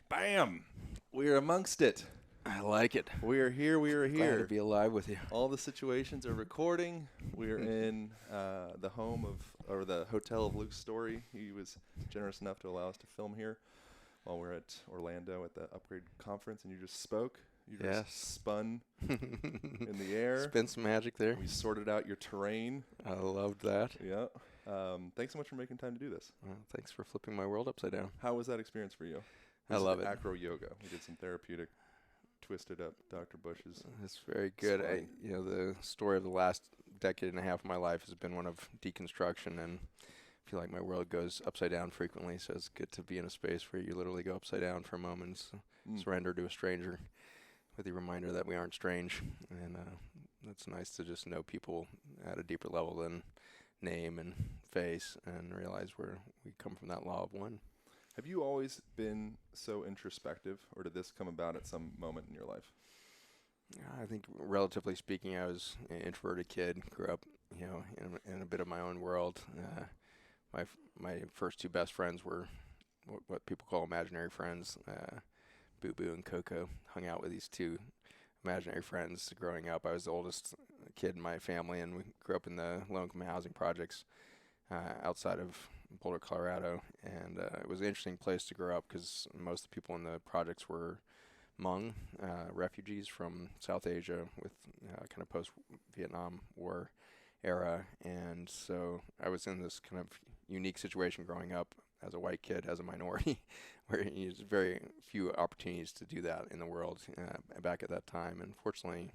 Bam! We're amongst it. I like it. We are here. We are Glad here. to be alive with you. All the situations are recording. We're in the home of, or the hotel of Luke's story. He was generous enough to allow us to film here while we're at Orlando at the Upgrade Conference, and you just spoke. You just spun in the air. Spin some magic there. We sorted out your terrain. I loved that. Yeah. Thanks so much for making time to do this. Well, thanks for flipping my world upside down. How was that experience for you? I love it. Acro yoga. We did some therapeutic, twisted up Dr. Bush's. It's very good. The story of the last decade and a half of my life has been one of deconstruction, and I feel like my world goes upside down frequently, so it's good to be in a space where you literally go upside down for a moment, surrender to a stranger with the reminder that we aren't strange. And it's nice to just know people at a deeper level than name and face and realize we come from that law of one. Have you always been so introspective, or did this come about at some moment in your life? I think, relatively speaking, I was an introverted kid. Grew up, in a bit of my own world. My first two best friends were what people call imaginary friends. Boo Boo and Coco. Hung out with these two imaginary friends growing up. I was the oldest kid in my family, and we grew up in the low-income housing projects outside of Boulder, Colorado, and it was an interesting place to grow up because most of the people in the projects were Hmong refugees from South Asia with kind of post-Vietnam War era, and so I was in this kind of unique situation growing up as a white kid, as a minority, where there's very few opportunities to do that in the world back at that time, and fortunately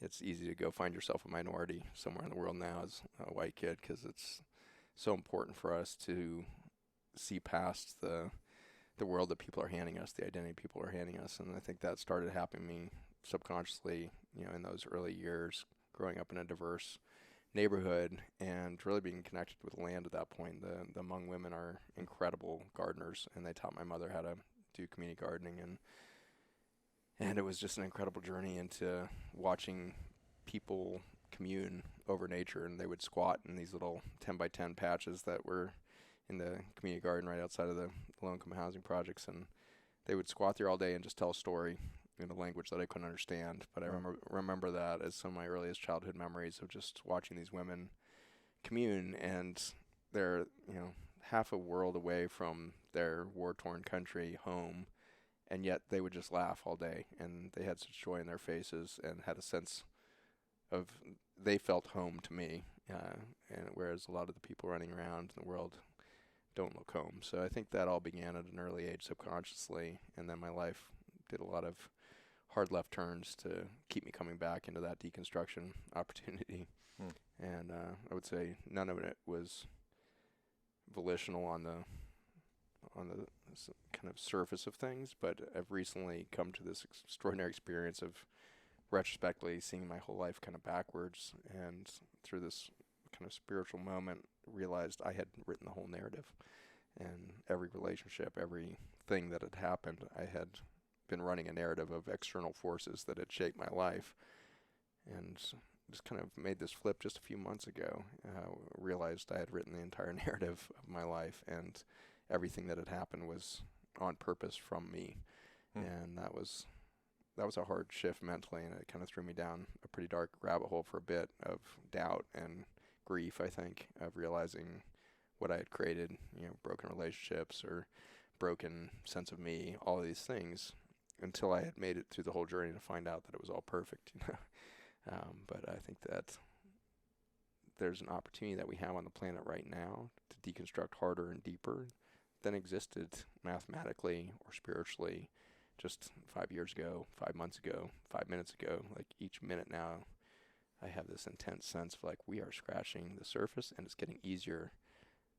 it's easy to go find yourself a minority somewhere in the world now as a white kid because it's so important for us to see past the world that people are handing us, the identity people are handing us. And I think that started happening to me subconsciously, in those early years, growing up in a diverse neighborhood and really being connected with land at that point. The Hmong women are incredible gardeners, and they taught my mother how to do community gardening. And it was just an incredible journey into watching people commune over nature, and they would squat in these little 10 by 10 patches that were in the community garden right outside of the low-income housing projects, and they would squat there all day and just tell a story in a language that I couldn't understand. But I remember that as some of my earliest childhood memories of just watching these women commune, and they're half a world away from their war-torn country home, and yet they would just laugh all day, and they had such joy in their faces and had a sense of they felt home to me, and whereas a lot of the people running around in the world don't look home. So I think that all began at an early age subconsciously, and then my life did a lot of hard left turns to keep me coming back into that deconstruction opportunity. And I would say none of it was volitional on the kind of surface of things, but I've recently come to this extraordinary experience of retrospectively seeing my whole life kind of backwards, and through this kind of spiritual moment realized I had written the whole narrative, and every relationship, everything that had happened, I had been running a narrative of external forces that had shaped my life, and just kind of made this flip just a few months ago. Realized I had written the entire narrative of my life, and everything that had happened was on purpose from me. And that was a hard shift mentally, and it kind of threw me down a pretty dark rabbit hole for a bit of doubt and grief, I think, of realizing what I had created, broken relationships or broken sense of me, all of these things, until I had made it through the whole journey to find out that it was all perfect. But I think that there's an opportunity that we have on the planet right now to deconstruct harder and deeper than existed mathematically or spiritually just 5 years ago, 5 months ago, 5 minutes ago. Like each minute now, I have this intense sense of like we are scratching the surface, and it's getting easier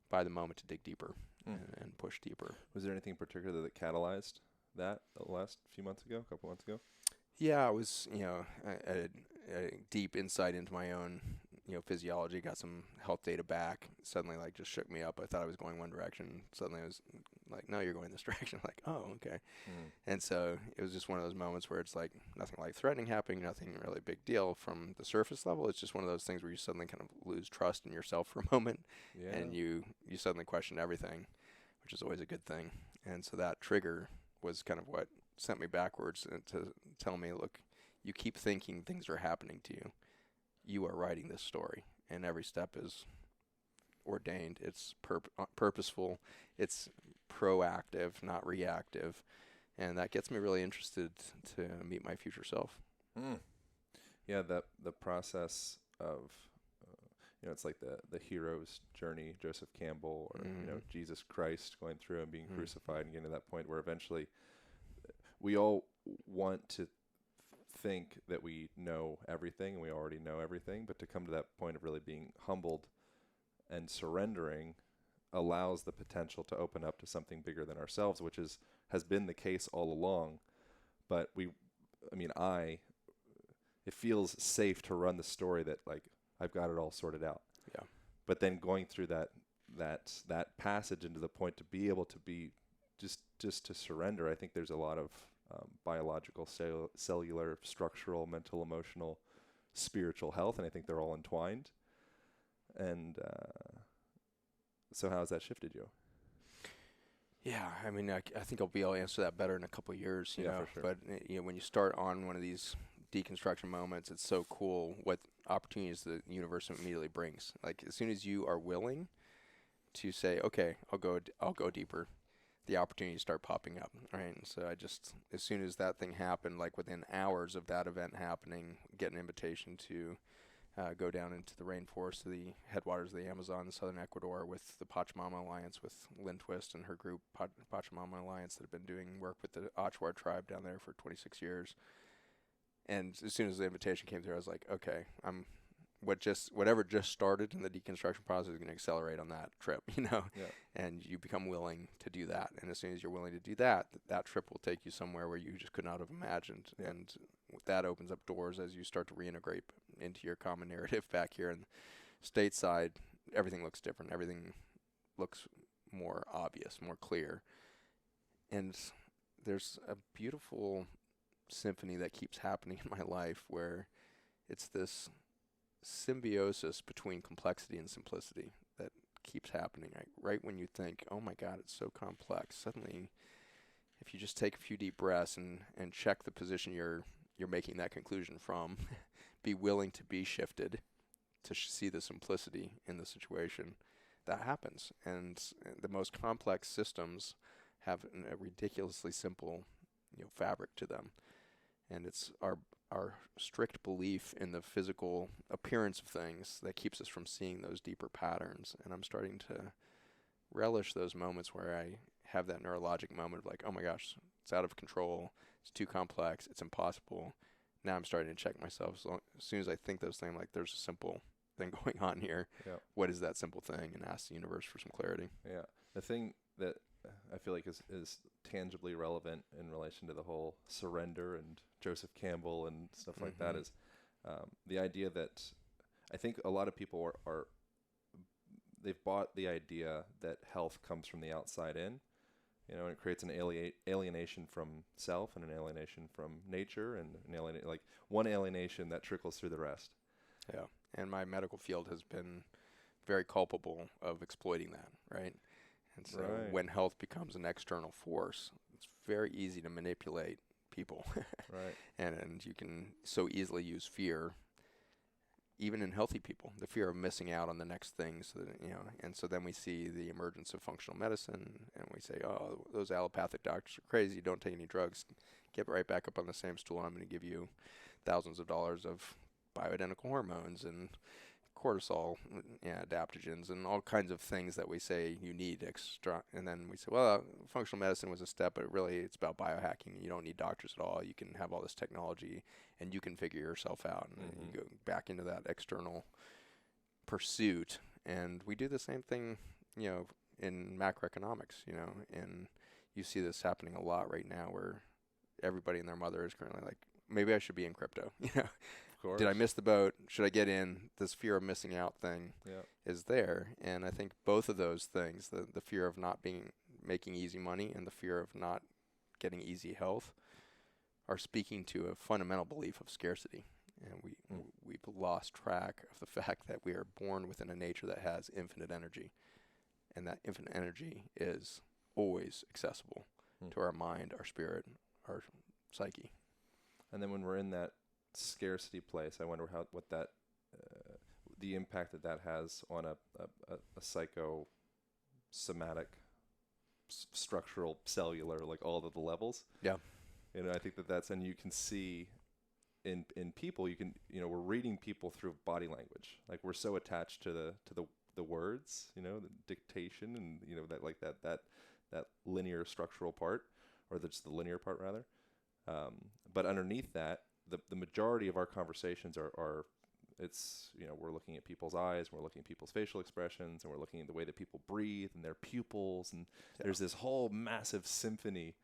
by the moment to dig deeper and push deeper. Was there anything in particular that catalyzed that the last few months ago, a couple months ago? Yeah, it was, a deep insight into my own, physiology. Got some health data back. Suddenly, like, just shook me up. I thought I was going one direction. Suddenly, I was like, no, you're going this direction. Like, oh, okay. And so it was just one of those moments where it's like nothing like threatening happening, nothing really big deal from the surface level. It's just one of those things where you suddenly kind of lose trust in yourself for a moment, and you suddenly question everything, which is always a good thing. And so that trigger was kind of what sent me backwards to tell me, look, you keep thinking things are happening to you. You are writing this story, and every step is ordained. It's purposeful. It's proactive, not reactive. And that gets me really interested to meet my future self. Yeah, the process of, it's like the hero's journey, Joseph Campbell, or, Jesus Christ going through and being crucified and getting to that point where eventually we all want to think that we know everything and we already know everything, but to come to that point of really being humbled and surrendering allows the potential to open up to something bigger than ourselves, which has been the case all along. But it feels safe to run the story that, like, I've got it all sorted out. Yeah. But then going through that passage into the point to be able to be just to surrender, I think there's a lot of biological, cellular, structural, mental, emotional, spiritual health, and I think they're all entwined. And so how has that shifted you? Yeah, I mean, I think I'll be able to answer that better in a couple of years, you know. For sure. But when you start on one of these deconstruction moments, it's so cool what opportunities the universe immediately brings. Like, as soon as you are willing to say, okay, I'll go deeper, the opportunities start popping up, right? And so as soon as that thing happened, like within hours of that event happening, get an invitation to go down into the rainforest of the headwaters of the Amazon in southern Ecuador with the Pachamama Alliance, with Lynn Twist and her group, Pachamama Alliance, that have been doing work with the Achuar tribe down there for 26 years. And as soon as the invitation came through, I was like, okay, whatever just started in the deconstruction process is going to accelerate on that trip, Yeah. And you become willing to do that. And as soon as you're willing to do that, that trip will take you somewhere where you just could not have imagined. Yeah. And that opens up doors as you start to reintegrate into your common narrative back here. And stateside, everything looks different. Everything looks more obvious, more clear. And there's a beautiful symphony that keeps happening in my life where it's this symbiosis between complexity and simplicity that keeps happening. Right when you think, oh my God, it's so complex, suddenly if you just take a few deep breaths and check the position you're making that conclusion from, be willing to be shifted to see the simplicity in the situation, that happens. And the most complex systems have a ridiculously simple fabric to them. And it's our strict belief in the physical appearance of things that keeps us from seeing those deeper patterns. And I'm starting to relish those moments where I have that neurologic moment of like, oh my gosh, it's out of control, it's too complex, it's impossible. Now I'm starting to check myself. So as soon as I think those things, like, there's a simple thing going on here. Yeah. What is that simple thing? And ask the universe for some clarity. Yeah. The thing that I feel like is tangibly relevant in relation to the whole surrender and Joseph Campbell and stuff like that is the idea that I think a lot of people they've bought the idea that health comes from the outside in, and it creates an alienation from self and an alienation from nature and one alienation that trickles through the rest. Yeah. And my medical field has been very culpable of exploiting that, right? And so when health becomes an external force, it's very easy to manipulate people. Right. And you can so easily use fear, even in healthy people, the fear of missing out on the next thing. So that, and so then we see the emergence of functional medicine, and we say, oh, those allopathic doctors are crazy. Don't take any drugs. Get right back up on the same stool, and I'm going to give you thousands of dollars of bioidentical hormones and cortisol, adaptogens, and all kinds of things that we say you need extra. And then we say, well, functional medicine was a step, but really it's about biohacking. You don't need doctors at all. You can have all this technology, and you can figure yourself out. And then you go back into that external pursuit. And we do the same thing, in macroeconomics, and you see this happening a lot right now where everybody and their mother is currently like, maybe I should be in crypto, Did I miss the boat? Should I get in? This fear of missing out thing is there. And I think both of those things, the fear of not making easy money and the fear of not getting easy health, are speaking to a fundamental belief of scarcity. And we've lost track of the fact that we are born within a nature that has infinite energy. And that infinite energy is always accessible. to our mind, our spirit, our psyche. And then when we're in that scarcity place, I wonder what that the impact that has on a psychosomatic, structural, cellular, like all of the levels. Yeah. I think that's, and you can see in people, we're reading people through body language. Like we're so attached to the words, the dictation, and that linear structural part, or just the linear part rather. But underneath that, the majority of our conversations are we're looking at people's eyes, we're looking at people's facial expressions, and we're looking at the way that people breathe and their pupils, and there's this whole massive symphony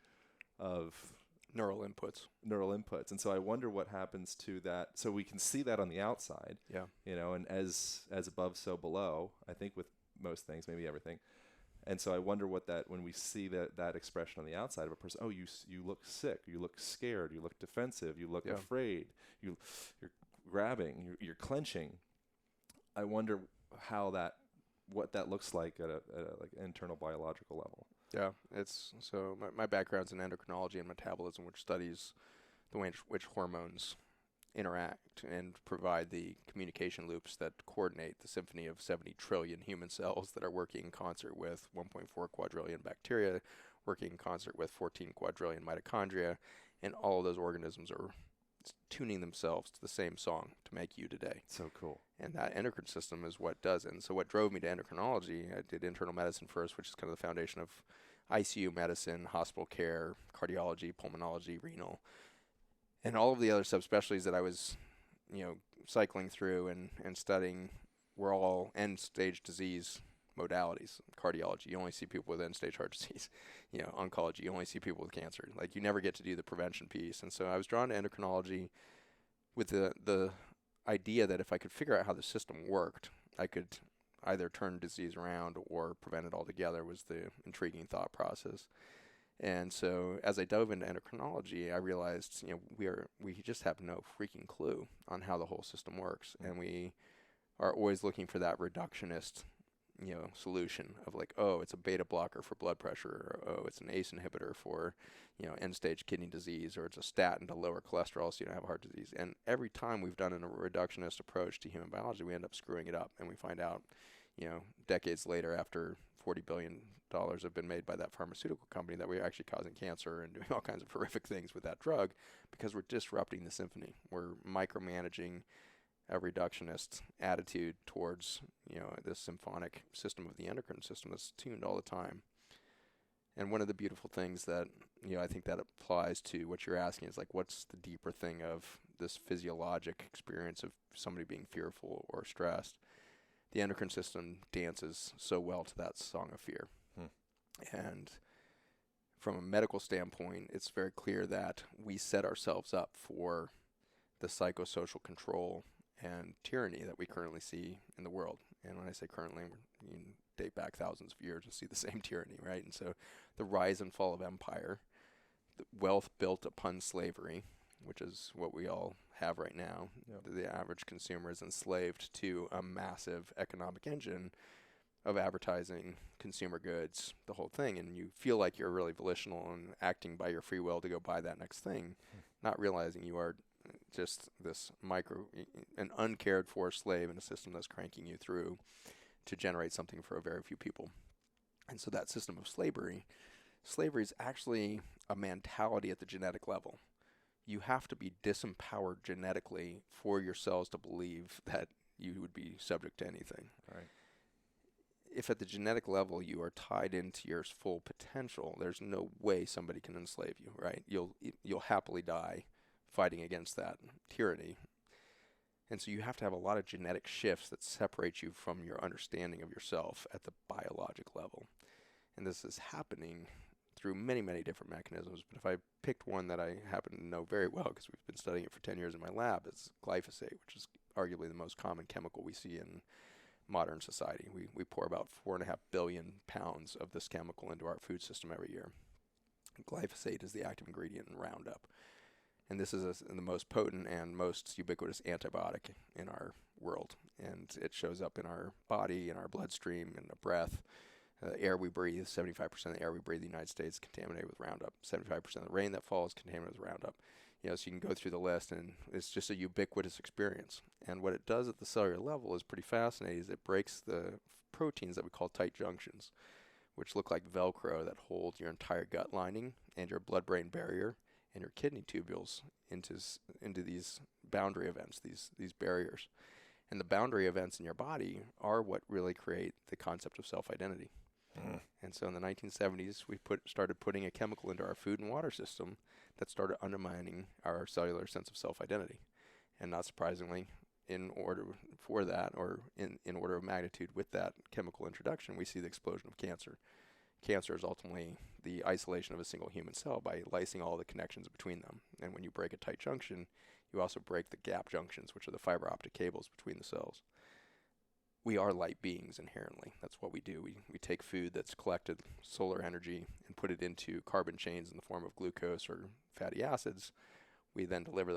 of neural inputs. And so I wonder what happens to that. So we can see that on the outside, and as above, so below, I think with most things, maybe everything. And so I wonder when we see that expression on the outside of a person, you look sick, you look scared, you look defensive, you look afraid, you're grabbing, you're clenching. I wonder what that looks like at a like internal biological level. Yeah, my background's in endocrinology and metabolism, which studies the way in which hormones interact and provide the communication loops that coordinate the symphony of 70 trillion human cells that are working in concert with 1.4 quadrillion bacteria, working in concert with 14 quadrillion mitochondria, and all of those organisms are tuning themselves to the same song to make you today. So cool. And that endocrine system is what does it. And so what drove me to endocrinology, I did internal medicine first, which is kind of the foundation of ICU medicine, hospital care, cardiology, pulmonology, renal, and all of the other subspecialties that I was, cycling through and studying were all end-stage disease modalities. Cardiology, you only see people with end-stage heart disease. Oncology, you only see people with cancer. Like, you never get to do the prevention piece. And so I was drawn to endocrinology with the idea that if I could figure out how the system worked, I could either turn disease around or prevent it altogether, was the intriguing thought process. And so as I dove into endocrinology, I realized, we just have no freaking clue on how the whole system works. And we are always looking for that reductionist, solution of like, it's a beta blocker for blood pressure, or it's an ACE inhibitor for, end-stage kidney disease, or it's a statin to lower cholesterol so you don't have heart disease. And every time we've done a reductionist approach to human biology, we end up screwing it up. And we find out, decades later, after $40 billion have been made by that pharmaceutical company, that we're actually causing cancer and doing all kinds of horrific things with that drug because we're disrupting the symphony. We're micromanaging a reductionist attitude towards, this symphonic system of the endocrine system that's tuned all the time. And one of the beautiful things that, I think that applies to what you're asking is like, what's the deeper thing of this physiologic experience of somebody being fearful or stressed? The endocrine system dances so well to that song of fear. And from a medical standpoint, it's very clear that we set ourselves up for the psychosocial control and tyranny that we currently see in the world. And when I say currently, you can date back thousands of years to see the same tyranny, right? And so the rise and fall of empire, the wealth built upon slavery, which is what we all have right now. The average consumer is enslaved to a massive economic engine of advertising, consumer goods, the whole thing. And you feel like you're really volitional and acting by your free will to go buy that next thing, not realizing you are just an uncared for slave in a system that's cranking you through to generate something for a very few people. And so that system of slavery is actually a mentality at the genetic level. You have to be disempowered genetically for your cells to believe that you would be subject to anything. Right. If at the genetic level you are tied into your full potential, there's no way somebody can enslave you, right? You'll happily die fighting against that tyranny. And so you have to have a lot of genetic shifts that separate you from your understanding of yourself at the biologic level. And this is happening through many, many different mechanisms. But if I picked one that I happen to know very well, because we've been studying it for 10 years in my lab, it's glyphosate, which is arguably the most common chemical we see in modern society. We pour about 4.5 billion pounds of this chemical into our food system every year. Glyphosate is the active ingredient in Roundup. And this is the most potent and most ubiquitous antibiotic in our world. And it shows up in our body, in our bloodstream, in the breath, Air we breathe, 75% of the air we breathe in the United States is contaminated with Roundup. 75% of the rain that falls is contaminated with Roundup. So you can go through the list, and it's just a ubiquitous experience. And what it does at the cellular level is pretty fascinating. Is it breaks the proteins that we call tight junctions, which look like Velcro that hold your entire gut lining and your blood-brain barrier and your kidney tubules into these boundary events, these barriers. And the boundary events in your body are what really create the concept of self-identity. And so in the 1970s, we started putting a chemical into our food and water system that started undermining our cellular sense of self-identity. And not surprisingly, in order for that, or in order of magnitude with that chemical introduction, we see the explosion of cancer. Cancer is ultimately the isolation of a single human cell by lysing all the connections between them. And when you break a tight junction, you also break the gap junctions, which are the fiber optic cables between the cells. We are light beings inherently. That's what we do. We take food that's collected solar energy and put it into carbon chains in the form of glucose or fatty acids. We then deliver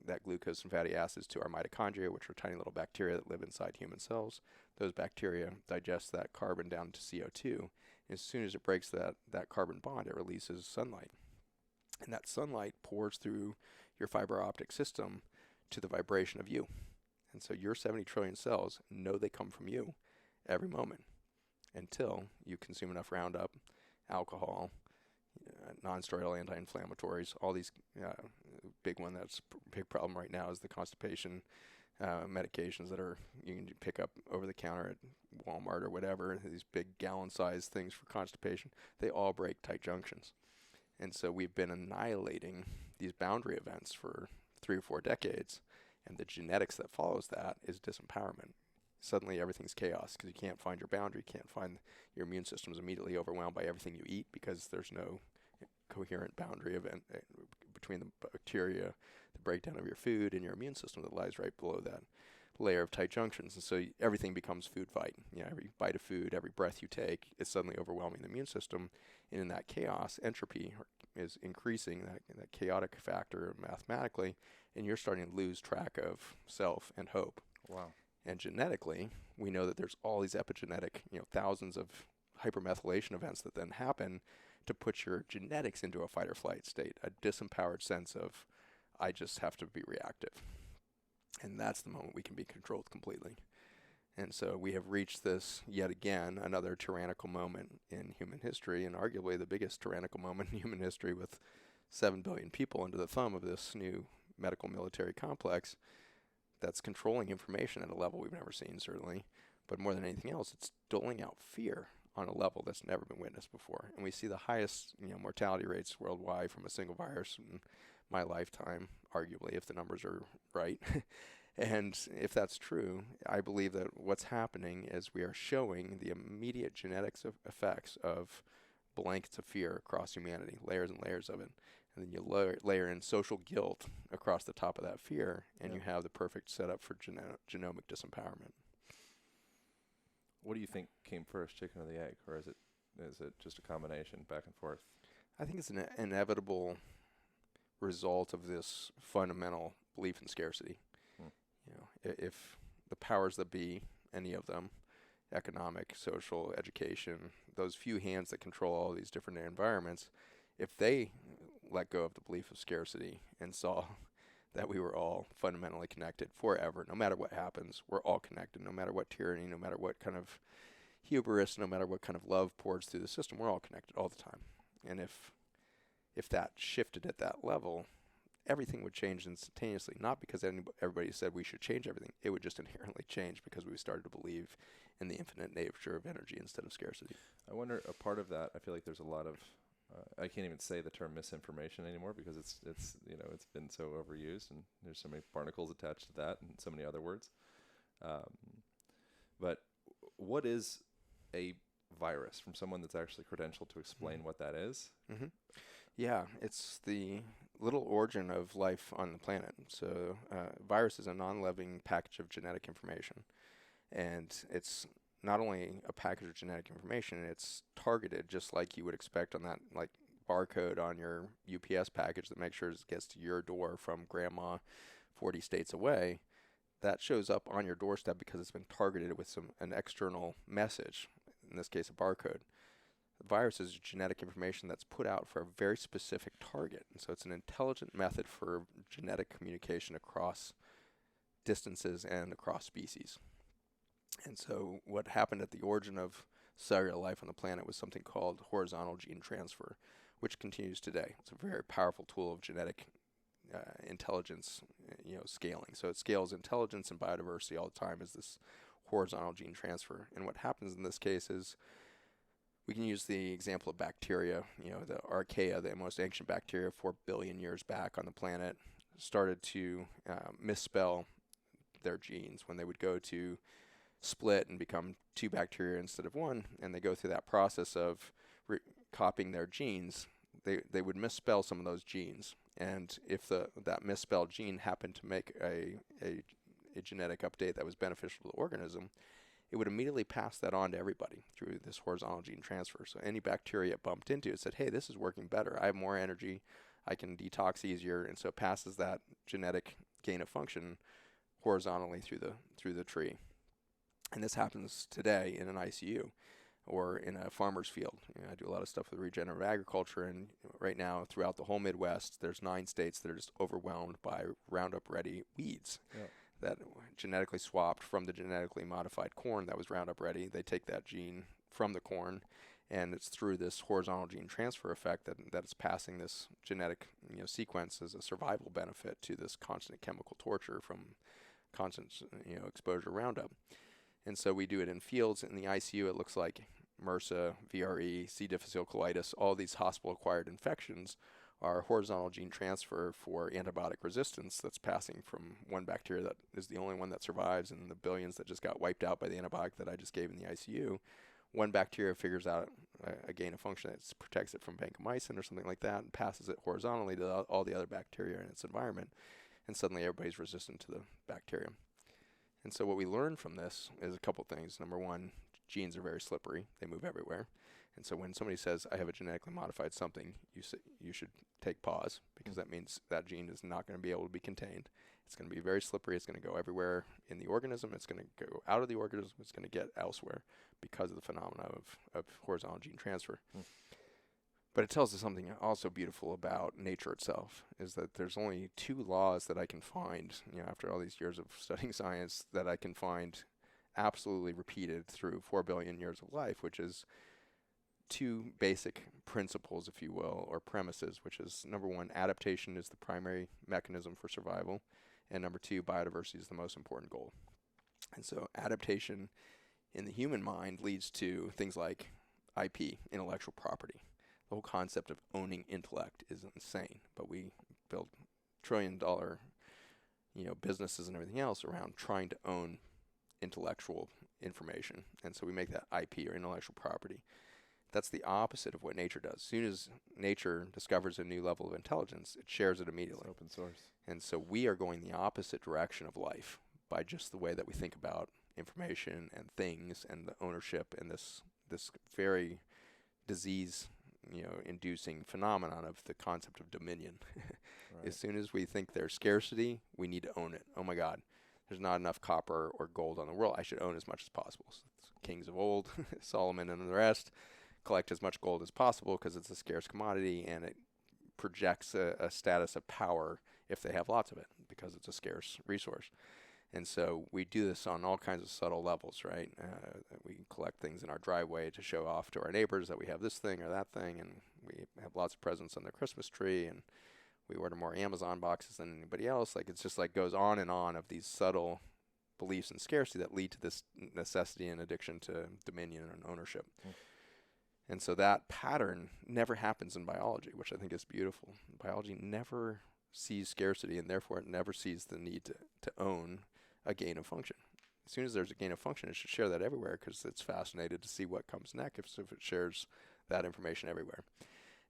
that glucose and fatty acids to our mitochondria, which are tiny little bacteria that live inside human cells. Those bacteria digest that carbon down to CO2. As soon as it breaks that carbon bond, it releases sunlight. And that sunlight pours through your fiber optic system to the vibration of you. And so your 70 trillion cells know they come from you every moment until you consume enough Roundup, alcohol, non-steroidal anti-inflammatories, all these big one that's a big problem right now is the constipation medications that you can pick up over the counter at Walmart or whatever, these big gallon-sized things for constipation. They all break tight junctions. And so we've been annihilating these boundary events for 3 or 4 decades, and the genetics that follows that is disempowerment. Suddenly everything's chaos because you can't find your boundary, your immune system is immediately overwhelmed by everything you eat because there's no coherent boundary event between the bacteria, the breakdown of your food, and your immune system that lies right below that layer of tight junctions. And so everything becomes food fight. Every bite of food, every breath you take is suddenly overwhelming the immune system. And in that chaos, entropy is increasing, that chaotic factor mathematically, and you're starting to lose track of self and hope. Wow. And genetically, we know that there's all these epigenetic, thousands of hypermethylation events that then happen to put your genetics into a fight or flight state, a disempowered sense of, I just have to be reactive. And that's the moment we can be controlled completely. And so we have reached this, yet again, another tyrannical moment in human history, and arguably the biggest tyrannical moment in human history, with 7 billion people under the thumb of this new medical military complex that's controlling information at a level we've never seen, certainly. But more than anything else, it's doling out fear on a level that's never been witnessed before. And we see the highest mortality rates worldwide from a single virus in my lifetime, arguably, if the numbers are right. And if that's true, I believe that what's happening is we are showing the immediate genetics of effects of blankets of fear across humanity, layers and layers of it. And then you layer in social guilt across the top of that fear, and you have the perfect setup for genomic disempowerment. What do you think came first, chicken or the egg, or is it just a combination back and forth? I think it's an inevitable result of this fundamental belief in scarcity. If the powers that be, any of them, economic, social, education, those few hands that control all these different environments, if they let go of the belief of scarcity and saw that we were all fundamentally connected forever, no matter what happens, we're all connected, no matter what tyranny, no matter what kind of hubris, no matter what kind of love pours through the system, we're all connected all the time. And if that shifted at that level, everything would change instantaneously, not because everybody said we should change everything. It would just inherently change because we started to believe in the infinite nature of energy instead of scarcity. I wonder, a part of that, I feel like there's a lot of, I can't even say the term misinformation anymore because it's been so overused, and there's so many barnacles attached to that and so many other words. But what is a virus, from someone that's actually credentialed to explain what that is? Mm-hmm. Yeah, it's the little origin of life on the planet. So virus is a non-living package of genetic information. And it's not only a package of genetic information, it's targeted just like you would expect on that barcode on your UPS package that makes sure it gets to your door from grandma 40 states away. That shows up on your doorstep because it's been targeted with an external message. in this case a barcode. The virus is genetic information that's put out for a very specific target. And so it's an intelligent method for genetic communication across distances and across species. And so what happened at the origin of cellular life on the planet was something called horizontal gene transfer, which continues today. It's a very powerful tool of genetic intelligence, scaling. So it scales intelligence and biodiversity all the time as this horizontal gene transfer. And what happens in this case is we can use the example of bacteria. The archaea, the most ancient bacteria 4 billion years back on the planet, started to misspell their genes when they would go to split and become 2 bacteria instead of 1, and they go through that process of copying their genes. They would misspell some of those genes, and if that misspelled gene happened to make a genetic update that was beneficial to the organism, it would immediately pass that on to everybody through this horizontal gene transfer. So any bacteria it bumped into, it said, hey, this is working better. I have more energy. I can detox easier. And so it passes that genetic gain of function horizontally through the tree. And this happens today in an ICU or in a farmer's field. I do a lot of stuff with regenerative agriculture, and right now throughout the whole Midwest, there's 9 states that are just overwhelmed by Roundup-ready weeds. Yeah. That genetically swapped from the genetically modified corn that was Roundup ready. They take that gene from the corn, and it's through this horizontal gene transfer effect that it's passing this genetic sequence as a survival benefit to this constant chemical torture from constant exposure to Roundup. And so we do it in fields. In the ICU, it looks like MRSA, VRE, C. difficile colitis, all these hospital-acquired infections are horizontal gene transfer for antibiotic resistance that's passing from one bacteria that is the only one that survives and the billions that just got wiped out by the antibiotic that I just gave in the ICU. One bacteria figures out a gain of function that protects it from vancomycin or something like that and passes it horizontally to all the other bacteria in its environment, and suddenly everybody's resistant to the bacterium. And so what we learn from this is a couple things. Number one, genes are very slippery. They move everywhere. And so when somebody says, I have a genetically modified something, you should take pause, because that means that gene is not going to be able to be contained. It's going to be very slippery. It's going to go everywhere in the organism. It's going to go out of the organism. It's going to get elsewhere because of the phenomena of horizontal gene transfer. But it tells us something also beautiful about nature itself, is that there's only 2 laws that I can find, after all these years of studying science, that I can find absolutely repeated through 4 billion years of life, which is 2 basic principles, if you will, or premises, which is, number 1, adaptation is the primary mechanism for survival, and number 2, biodiversity is the most important goal. And so adaptation in the human mind leads to things like IP, intellectual property. The whole concept of owning intellect is insane, but we build trillion-dollar, businesses and everything else around trying to own intellectual information, and so we make that IP, or intellectual property. That's the opposite of what nature does. As soon as nature discovers a new level of intelligence, it shares it immediately. It's open source. And so we are going the opposite direction of life by just the way that we think about information and things and the ownership and this very disease, inducing phenomenon of the concept of dominion. Right. As soon as we think there's scarcity, we need to own it. Oh my God, there's not enough copper or gold on the world. I should own as much as possible. So kings of old, Solomon and the rest, collect as much gold as possible because it's a scarce commodity, and it projects a status of power if they have lots of it because it's a scarce resource. And so we do this on all kinds of subtle levels, right? We collect things in our driveway to show off to our neighbors that we have this thing or that thing, and we have lots of presents on their Christmas tree, and we order more Amazon boxes than anybody else. Like, it's just like goes on and on of these subtle beliefs in scarcity that lead to this necessity and addiction to dominion and ownership. And so that pattern never happens in biology, which I think is beautiful. Biology never sees scarcity, and therefore it never sees the need to own a gain of function. As soon as there's a gain of function, it should share that everywhere because it's fascinated to see what comes next if it shares that information everywhere.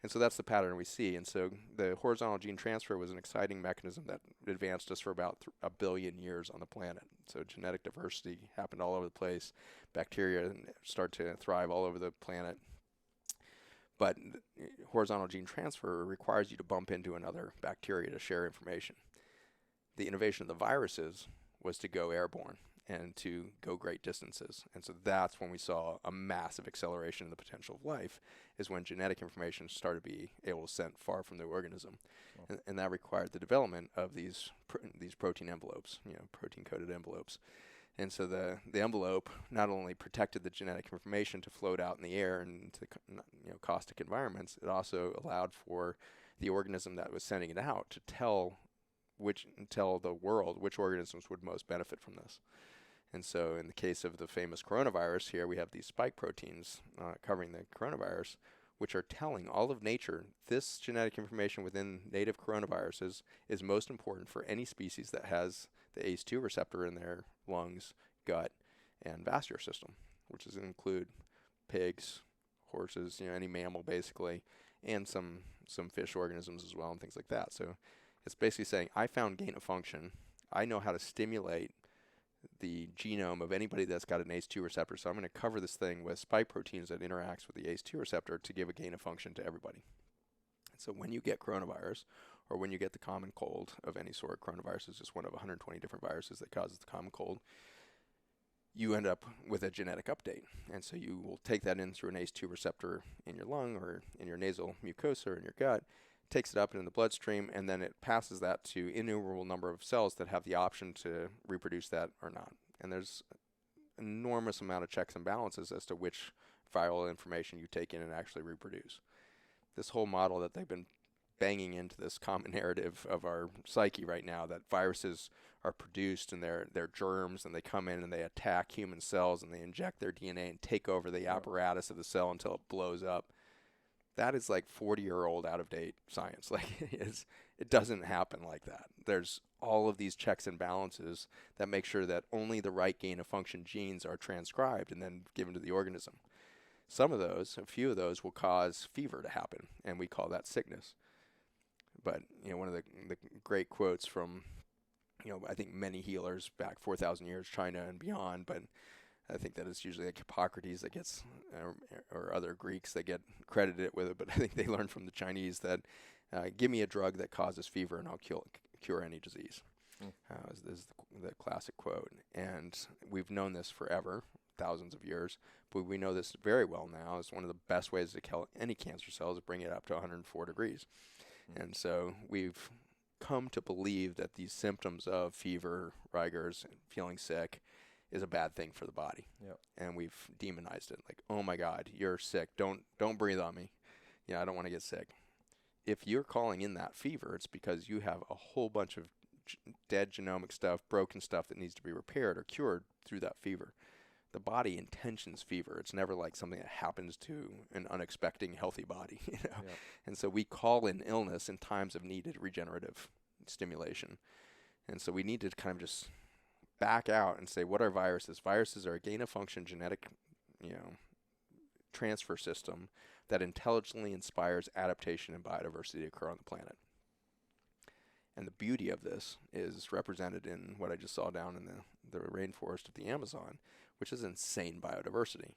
And so that's the pattern we see. And so the horizontal gene transfer was an exciting mechanism that advanced us for about 1 billion years on the planet. So genetic diversity happened all over the place. Bacteria start to thrive all over the planet. But horizontal gene transfer requires you to bump into another bacteria to share information. The innovation of the viruses was to go airborne. and to go great distances. And so that's when we saw a massive acceleration in the potential of life, is when genetic information started to be able to send far from the organism. And that required the development of these protein envelopes, protein-coded envelopes. And so the envelope not only protected the genetic information to float out in the air and into caustic environments, it also allowed for the organism that was sending it out to tell the world which organisms would most benefit from this. And so in the case of the famous coronavirus here, we have these spike proteins covering the coronavirus, which are telling all of nature this genetic information within native coronaviruses is most important for any species that has the ACE2 receptor in their lungs, gut, and vascular system, which does include pigs, horses, any mammal basically, and some fish organisms as well and things like that. So it's basically saying, I found gain of function. I know how to stimulate the genome of anybody that's got an ACE2 receptor, so I'm going to cover this thing with spike proteins that interacts with the ACE2 receptor to give a gain of function to everybody. So when you get coronavirus, or when you get the common cold of any sort, coronavirus is just one of 120 different viruses that causes the common cold, you end up with a genetic update. And so you will take that in through an ACE2 receptor in your lung or in your nasal mucosa or in your gut, takes it up into the bloodstream, and then it passes that to innumerable number of cells that have the option to reproduce that or not. And there's an enormous amount of checks and balances as to which viral information you take in and actually reproduce. This whole model that they've been banging into this common narrative of our psyche right now, that viruses are produced and they're germs, and they come in and they attack human cells and they inject their DNA and take over the apparatus of the cell until it blows up. That is like 40-year-old out-of-date science. It doesn't happen like that. There's all of these checks and balances that make sure that only the right gain-of-function genes are transcribed and then given to the organism. Some of those, a few of those, will cause fever to happen, and we call that sickness. But one of the great quotes from, I think many healers back 4,000 years, China and beyond, but I think that it's usually like Hippocrates that gets, or other Greeks that get credited with it, but I think they learned from the Chinese that, give me a drug that causes fever and I'll cure any disease. This is the classic quote. And we've known this forever, thousands of years, but we know this very well now. It's one of the best ways to kill any cancer cells is bring it up to 104 degrees. And so we've come to believe that these symptoms of fever, rigors, and feeling sick is a bad thing for the body. And we've demonized it. Like, oh my God, you're sick. Don't breathe on me. I don't want to get sick. If you're calling in that fever, it's because you have a whole bunch of dead genomic stuff, broken stuff that needs to be repaired or cured through that fever. The body intentions fever. It's never like something that happens to an unexpected healthy body, And so we call in illness in times of needed regenerative stimulation. And so we need to kind of just back out and say, what are viruses? Viruses are a gain-of-function genetic, transfer system that intelligently inspires adaptation and biodiversity to occur on the planet. And the beauty of this is represented in what I just saw down in the rainforest of the Amazon, which is insane biodiversity.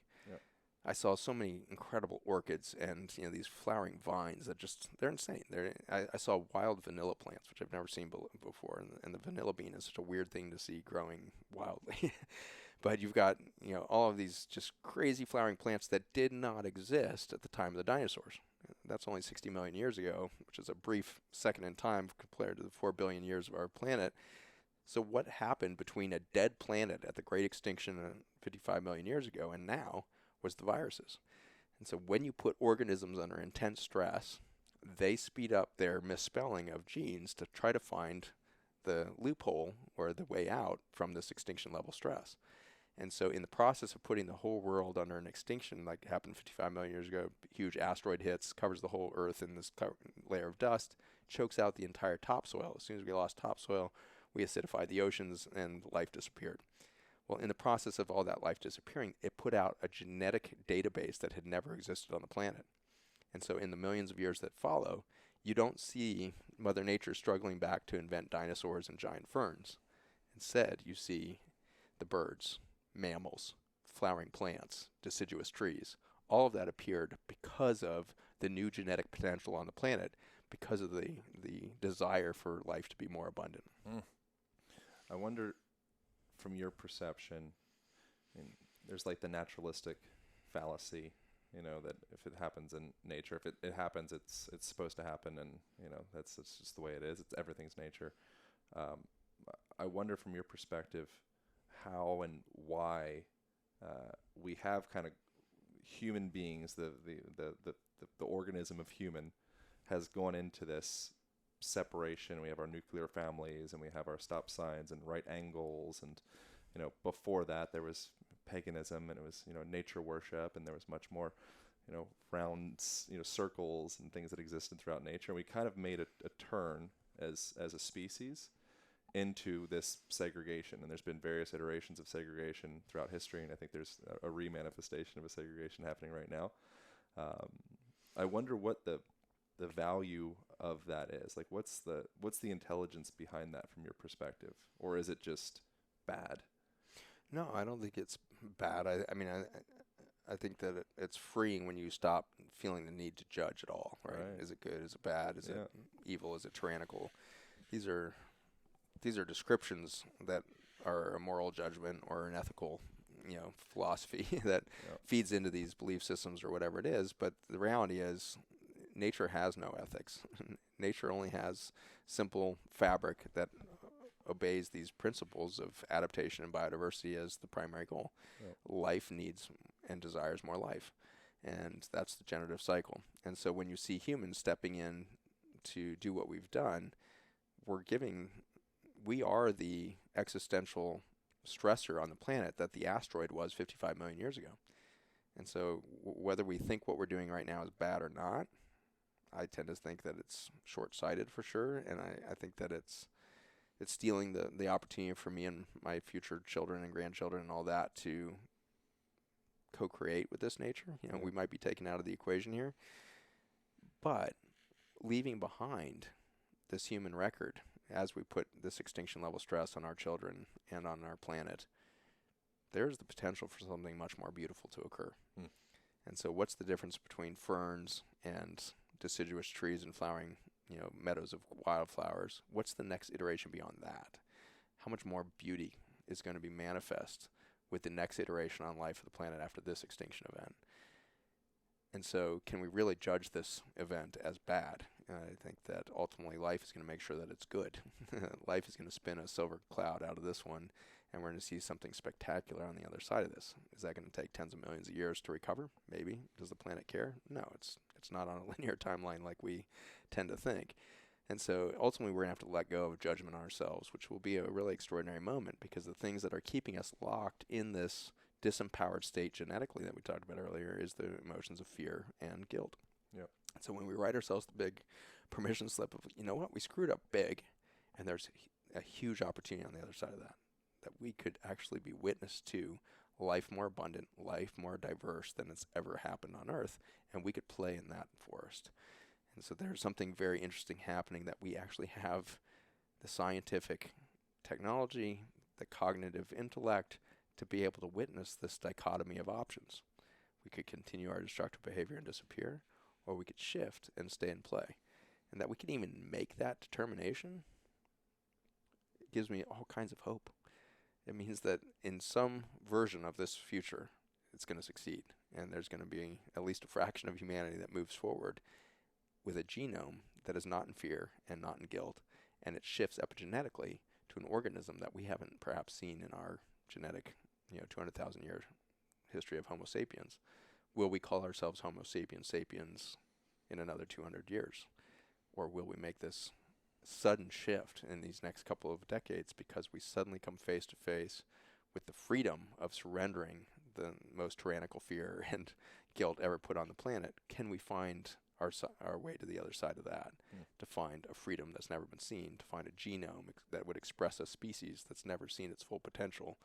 I saw so many incredible orchids and these flowering vines that they're insane. I saw wild vanilla plants, which I've never seen before, and the vanilla bean is such a weird thing to see growing wildly. But you've got all of these just crazy flowering plants that did not exist at the time of the dinosaurs. That's only 60 million years ago, which is a brief second in time compared to the 4 billion years of our planet. So what happened between a dead planet at the Great Extinction 55 million years ago and now was the viruses. And so when you put organisms under intense stress, they speed up their misspelling of genes to try to find the loophole or the way out from this extinction level stress. And so in the process of putting the whole world under an extinction, like happened 55 million years ago, huge asteroid hits, covers the whole Earth in this layer of dust, chokes out the entire topsoil. As soon as we lost topsoil, we acidified the oceans and life disappeared. Well, in the process of all that life disappearing, it put out a genetic database that had never existed on the planet. And so in the millions of years that follow, you don't see Mother Nature struggling back to invent dinosaurs and giant ferns. Instead, you see the birds, mammals, flowering plants, deciduous trees. All of that appeared because of the new genetic potential on the planet, because of the desire for life to be more abundant. I wonder, from your perception, and there's like the naturalistic fallacy, that if it happens in nature, if it happens, it's supposed to happen, and that's just the way it is. It's everything's nature. I wonder from your perspective how and why we have kind of human beings, the organism of human has gone into this separation. We have our nuclear families, and we have our stop signs and right angles, and before that there was paganism, and it was nature worship, and there was much more round circles and things that existed throughout nature. And we kind of made a turn as a species into this segregation, and there's been various iterations of segregation throughout history, and I think there's a remanifestation of a segregation happening right now. I wonder what the value of that is. Like, what's the intelligence behind that from your perspective, or is it just bad? No, I don't think it's bad. I mean, I think that it's freeing when you stop feeling the need to judge at all, right? Is it good? Is it bad? Is it evil? Is it tyrannical? These are descriptions that are a moral judgment or an ethical, philosophy that feeds into these belief systems or whatever it is. But the reality is, nature has no ethics. Nature only has simple fabric that obeys these principles of adaptation and biodiversity as the primary goal. Life needs and desires more life, and that's the generative cycle. And so when you see humans stepping in to do what we've done, we are the existential stressor on the planet that the asteroid was 55 million years ago. And so whether we think what we're doing right now is bad or not, I tend to think that it's short-sighted for sure, and I think that it's stealing the opportunity for me and my future children and grandchildren and all that to co-create with this nature. We might be taken out of the equation here, but leaving behind this human record as we put this extinction level stress on our children and on our planet, there's the potential for something much more beautiful to occur. And so what's the difference between ferns and deciduous trees and flowering meadows of wildflowers? What's the next iteration beyond that? How much more beauty is going to be manifest with the next iteration on life of the planet after this extinction event? And so can we really judge this event as bad? I think that ultimately life is going to make sure that it's good. Life is going to spin a silver cloud out of this one, and we're going to see something spectacular on the other side of this. Is that going to take tens of millions of years to recover? Maybe. Does the planet care? No, it's not on a linear timeline like we tend to think. And so ultimately we're going to have to let go of judgment on ourselves, which will be a really extraordinary moment, because the things that are keeping us locked in this disempowered state genetically that we talked about earlier is the emotions of fear and guilt. So when we write ourselves the big permission slip of, we screwed up big, and there's a huge opportunity on the other side of that we could actually be witness to life more abundant, life more diverse than it's ever happened on Earth, and we could play in that forest. And so there's something very interesting happening, that we actually have the scientific technology, the cognitive intellect to be able to witness this dichotomy of options. We could continue our destructive behavior and disappear, or we could shift and stay in play. And that we can even make that determination, it gives me all kinds of hope. It means that in some version of this future, it's going to succeed, and there's going to be at least a fraction of humanity that moves forward with a genome that is not in fear and not in guilt, and it shifts epigenetically to an organism that we haven't perhaps seen in our genetic 200,000 year history of Homo sapiens. Will we call ourselves Homo sapiens sapiens in another 200 years? Or will we make this sudden shift in these next couple of decades because we suddenly come face to face with the freedom of surrendering the most tyrannical fear and guilt ever put on the planet? Can we find our way to the other side of that, to find a freedom that's never been seen, to find a genome that would express a species that's never seen its full potential?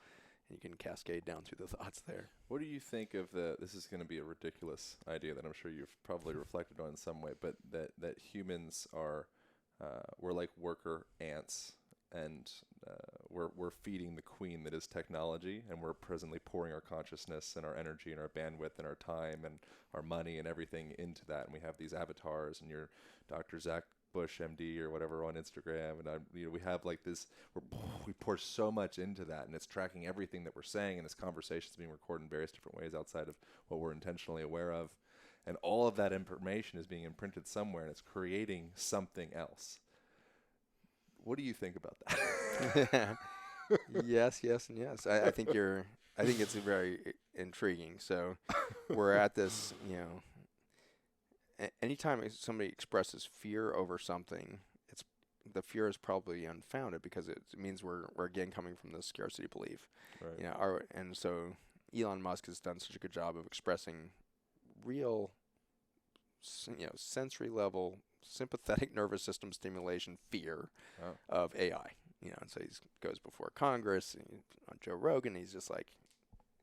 And you can cascade down through the thoughts there. What do you think of this is going to be a ridiculous idea that I'm sure you've probably reflected on in some way, but that humans are, we're like worker ants, and we're feeding the queen that is technology, and we're presently pouring our consciousness and our energy and our bandwidth and our time and our money and everything into that. And we have these avatars, and your Dr. Zach Bush MD or whatever on Instagram, and we have like this. We pour so much into that, and it's tracking everything that we're saying, and this conversation is being recorded in various different ways outside of what we're intentionally aware of, and all of that information is being imprinted somewhere, and it's creating something else. What do you think about that? Yes, yes, and yes. I think it's very intriguing. So we're at this, anytime somebody expresses fear over something, the fear is probably unfounded because it means we're again coming from the scarcity belief. Right. And so Elon Musk has done such a good job of expressing real, sensory level, sympathetic nervous system stimulation fear of AI. And so he goes before Congress and on Joe Rogan. He's just like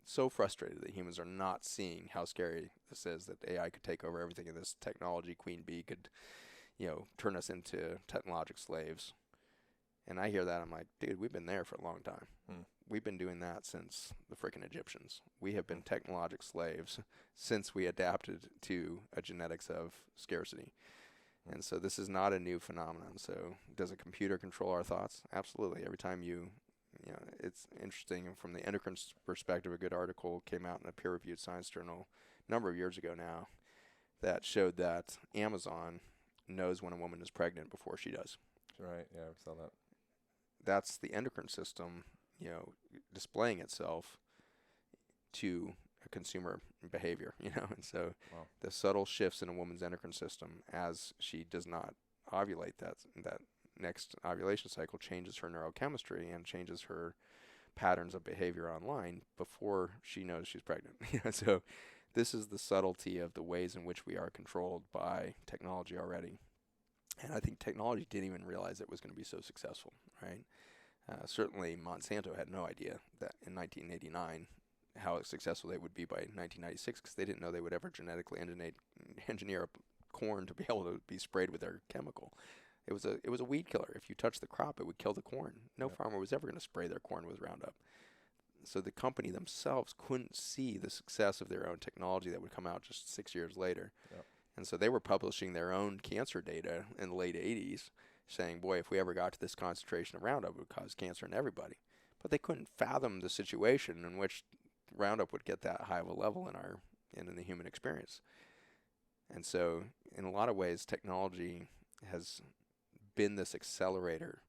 so frustrated that humans are not seeing how scary this is, that AI could take over everything, and this technology queen bee could, turn us into technologic slaves. And I hear that, I'm like, dude, we've been there for a long time. We've been doing that since the frickin' Egyptians. We have been technologic slaves since we adapted to a genetics of scarcity. And so this is not a new phenomenon. So does a computer control our thoughts? Absolutely. Every time it's interesting from the endocrine perspective. A good article came out in a peer-reviewed science journal a number of years ago now that showed that Amazon knows when a woman is pregnant before she does. Right. Yeah, I saw that. That's the endocrine system, displaying itself to a consumer behavior, and so the subtle shifts in a woman's endocrine system as she does not ovulate, that next ovulation cycle changes her neurochemistry and changes her patterns of behavior online before she knows she's pregnant. So this is the subtlety of the ways in which we are controlled by technology already. And I think technology didn't even realize it was going to be so successful, right? Certainly Monsanto had no idea that in 1989 how successful they would be by 1996, because they didn't know they would ever genetically engineer a corn to be able to be sprayed with their chemical. It was a weed killer. If you touch the crop, it would kill the corn. No farmer was ever going to spray their corn with Roundup. So the company themselves couldn't see the success of their own technology that would come out just 6 years later. Yep. And so they were publishing their own cancer data in the late 80s, saying, boy, if we ever got to this concentration of Roundup, it would cause cancer in everybody. But they couldn't fathom the situation in which Roundup would get that high of a level in the human experience. And so in a lot of ways, technology has been this accelerator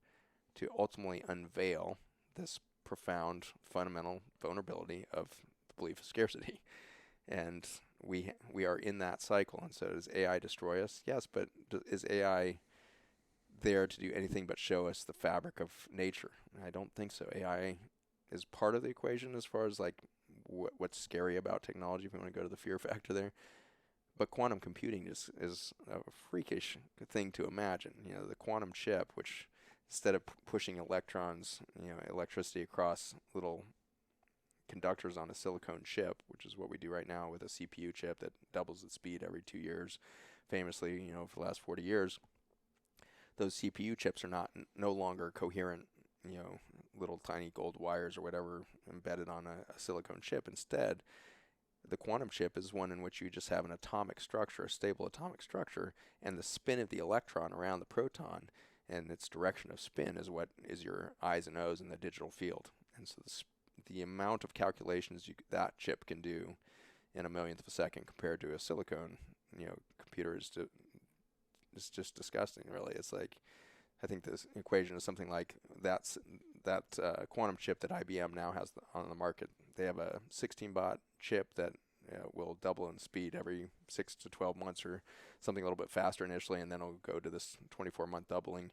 to ultimately unveil this profound fundamental vulnerability of the belief of scarcity. And we are in that cycle. And so does AI destroy us? Yes, but is AI there to do anything but show us the fabric of nature? I don't think so. AI is part of the equation as far as like what's scary about technology, if we want to go to the fear factor there. But quantum computing is a freakish thing to imagine. The quantum chip, which instead of pushing electrons, electricity across little conductors on a silicone chip, which is what we do right now with a CPU chip that doubles its speed every 2 years, famously, for the last 40 years, those CPU chips are no longer coherent, little tiny gold wires or whatever embedded on a silicone chip. Instead, the quantum chip is one in which you just have an atomic structure, a stable atomic structure, and the spin of the electron around the proton and its direction of spin is what is your I's and O's in the digital field. And so the amount of calculations that chip can do in a millionth of a second compared to a silicone, computer is just disgusting, really. It's like, I think this equation is something like that quantum chip that IBM now has on the market. They have a 16-bot chip that will double in speed every 6 to 12 months or something a little bit faster initially, and then it'll go to this 24-month doubling.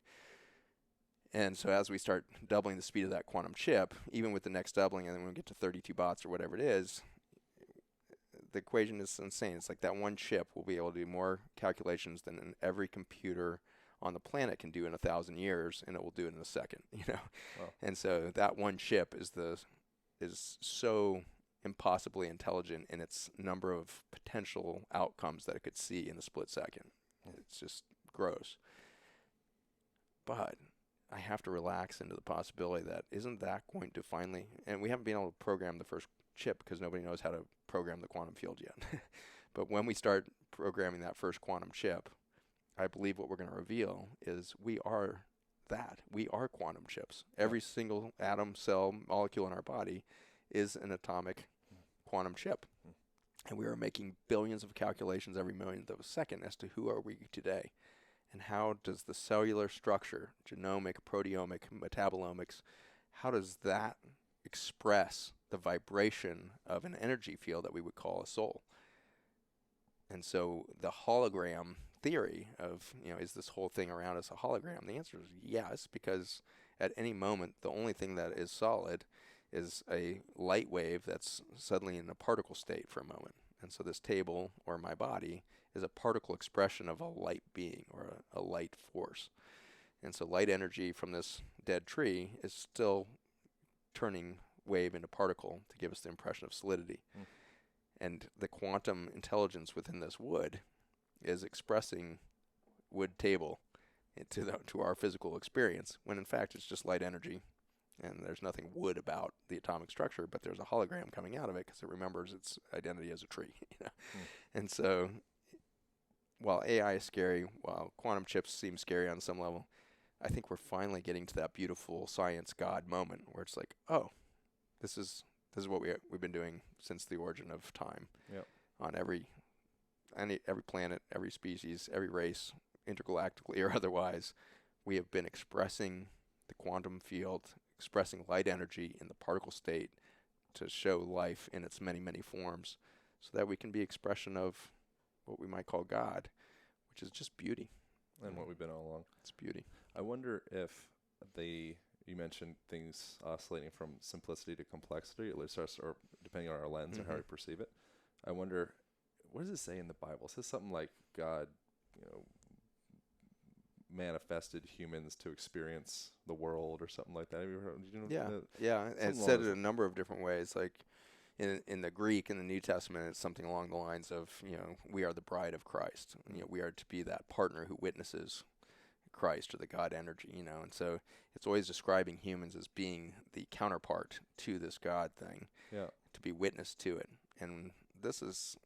And so as we start doubling the speed of that quantum chip, even with the next doubling, and then when we get to 32 bots or whatever it is, the equation is insane. It's like that one chip will be able to do more calculations than every computer on the planet can do in 1,000 years, and it will do it in a second. Wow. And so that one chip is so impossibly intelligent in its number of potential outcomes that it could see in a split second. It's just gross. But I have to relax into the possibility that isn't that going to finally, and we haven't been able to program the first chip because nobody knows how to program the quantum field yet. But when we start programming that first quantum chip, I believe what we're going to reveal is we are that. We are quantum chips. Every single atom, cell, molecule in our body is an atomic quantum chip. And we are making billions of calculations every millionth of a second as to who are we today. And how does the cellular structure, genomic, proteomic, metabolomics, how does that express the vibration of an energy field that we would call a soul? And so the hologram theory of, is this whole thing around us a hologram? The answer is yes, because at any moment, the only thing that is solid is a light wave that's suddenly in a particle state for a moment. And so this table, or my body, is a particle expression of a light being, or a light force. And so light energy from this dead tree is still turning wave into particle to give us the impression of solidity. And the quantum intelligence within this wood is expressing wood table to our physical experience, when in fact it's just light energy, and there's nothing wood about the atomic structure, but there's a hologram coming out of it because it remembers its identity as a tree. And so while AI is scary, while quantum chips seem scary on some level, I think we're finally getting to that beautiful science God moment where it's like, oh, this is what we've been doing since the origin of time. Yep. On every planet, every species, every race, intergalactically or otherwise, we have been expressing the quantum field, expressing light energy in the particle state to show life in its many, many forms, so that we can be expression of what we might call God, which is just beauty. And what we've been all along. It's beauty. I wonder if you mentioned things oscillating from simplicity to complexity, at least or depending on our lens or how we perceive it. I wonder, what does it say in the Bible? It says something like God, manifested humans to experience the world or something like that. Have you heard? Did you know Yeah. And it said it a number of different ways. Like in the Greek, in the New Testament, it's something along the lines of, we are the bride of Christ. We are to be that partner who witnesses Christ, or the God energy, and so it's always describing humans as being the counterpart to this God thing, to be witness to it. And this is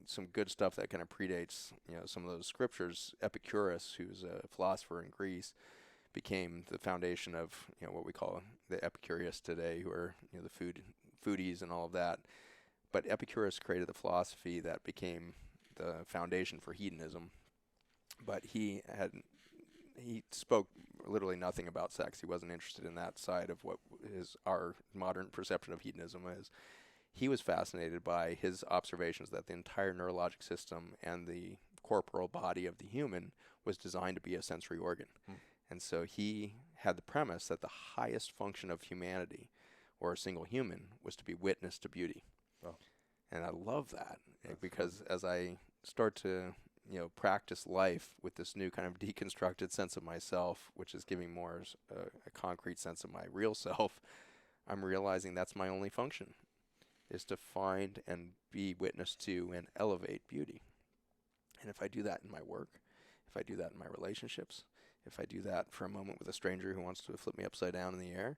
some good stuff that kind of predates, some of those scriptures. Epicurus, who's a philosopher in Greece, became the foundation of, what we call the Epicureans today, who are, the foodies and all of that. But Epicurus created the philosophy that became the foundation for hedonism. But he spoke literally nothing about sex. He wasn't interested in that side of what our modern perception of hedonism is. He was fascinated by his observations that the entire neurologic system and the corporal body of the human was designed to be a sensory organ. And so he had the premise that the highest function of humanity, or a single human, was to be witness to beauty. Oh. And I love that, because as I start to practice life with this new kind of deconstructed sense of myself, which is giving more a concrete sense of my real self, I'm realizing that's my only function, is to find and be witness to and elevate beauty. And if I do that in my work, if I do that in my relationships, if I do that for a moment with a stranger who wants to flip me upside down in the air,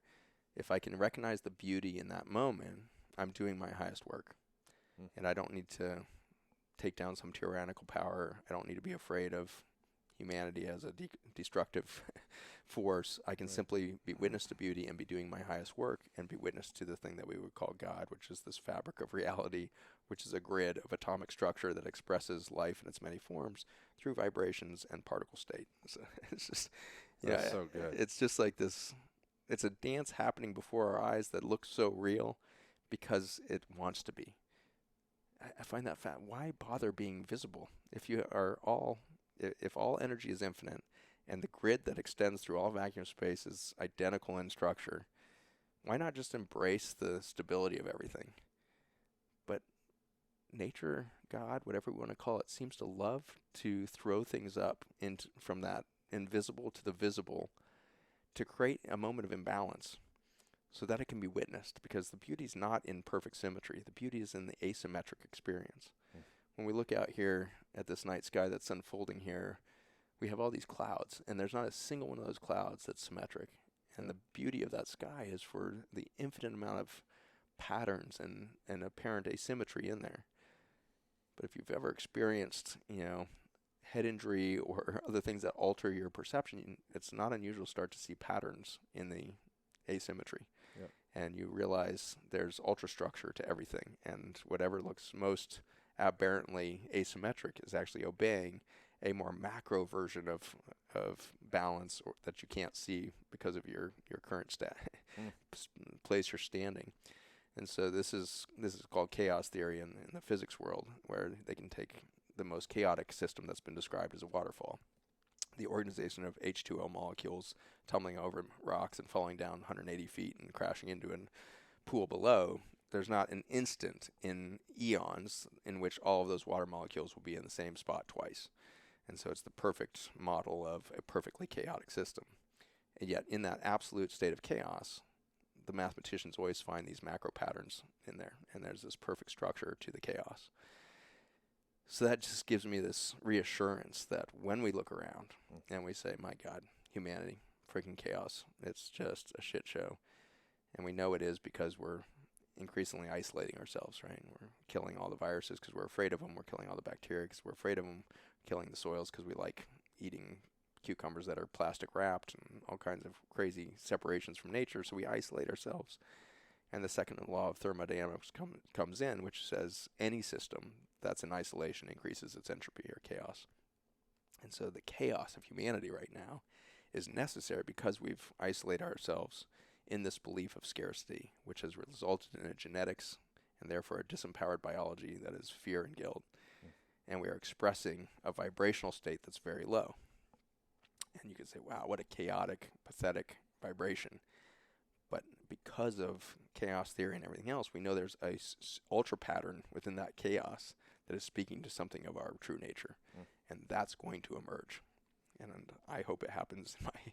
if I can recognize the beauty in that moment, I'm doing my highest work. And I don't need to take down some tyrannical power. I don't need to be afraid of humanity as a destructive force. I can simply be witness to beauty and be doing my highest work, and be witness to the thing that we would call God, which is this fabric of reality, which is a grid of atomic structure that expresses life in its many forms through vibrations and particle state. So it's just, That's so good. It's just like this. It's a dance happening before our eyes that looks so real because it wants to be. I find that why bother being visible if all energy is infinite, and the grid that extends through all vacuum space is identical in structure? Why not just embrace the stability of everything? But nature, God, whatever we want to call it, seems to love to throw things up from that invisible to the visible, to create a moment of imbalance, so that it can be witnessed, because the beauty is not in perfect symmetry. The beauty is in the asymmetric experience. When we look out here at this night sky that's unfolding here, we have all these clouds, and there's not a single one of those clouds that's symmetric. And the beauty of that sky is for the infinite amount of patterns and apparent asymmetry in there. But if you've ever experienced, head injury or other things that alter your perception, it's not unusual to start to see patterns in the asymmetry. Yep. And you realize there's ultrastructure to everything, and whatever looks most aberrantly asymmetric is actually obeying a more macro version of balance that you can't see because of your current place you're standing. And so this is called chaos theory in the physics world, where they can take the most chaotic system that's been described as a waterfall, the organization of H2O molecules tumbling over rocks and falling down 180 feet and crashing into a pool below. There's not an instant in eons in which all of those water molecules will be in the same spot twice. And so it's the perfect model of a perfectly chaotic system. And yet in that absolute state of chaos, the mathematicians always find these macro patterns in there, and there's this perfect structure to the chaos. So that just gives me this reassurance that when we look around and we say, my God, humanity, freaking chaos, it's just a shit show. And we know it is because we're increasingly isolating ourselves, right? We're killing all the viruses because we're afraid of them. We're killing all the bacteria because we're afraid of them. Killing the soils because we like eating cucumbers that are plastic wrapped and all kinds of crazy separations from nature. So we isolate ourselves. And the second law of thermodynamics comes in, which says any system that's in isolation increases its entropy or chaos. And so the chaos of humanity right now is necessary because we've isolated ourselves in this belief of scarcity, which has resulted in a genetics and therefore a disempowered biology that is fear and guilt. And we are expressing a vibrational state that's very low. And you could say, wow, what a chaotic, pathetic vibration. But because of chaos theory and everything else, we know there's a ultra pattern within that chaos that is speaking to something of our true nature. And that's going to emerge. And I hope it happens in my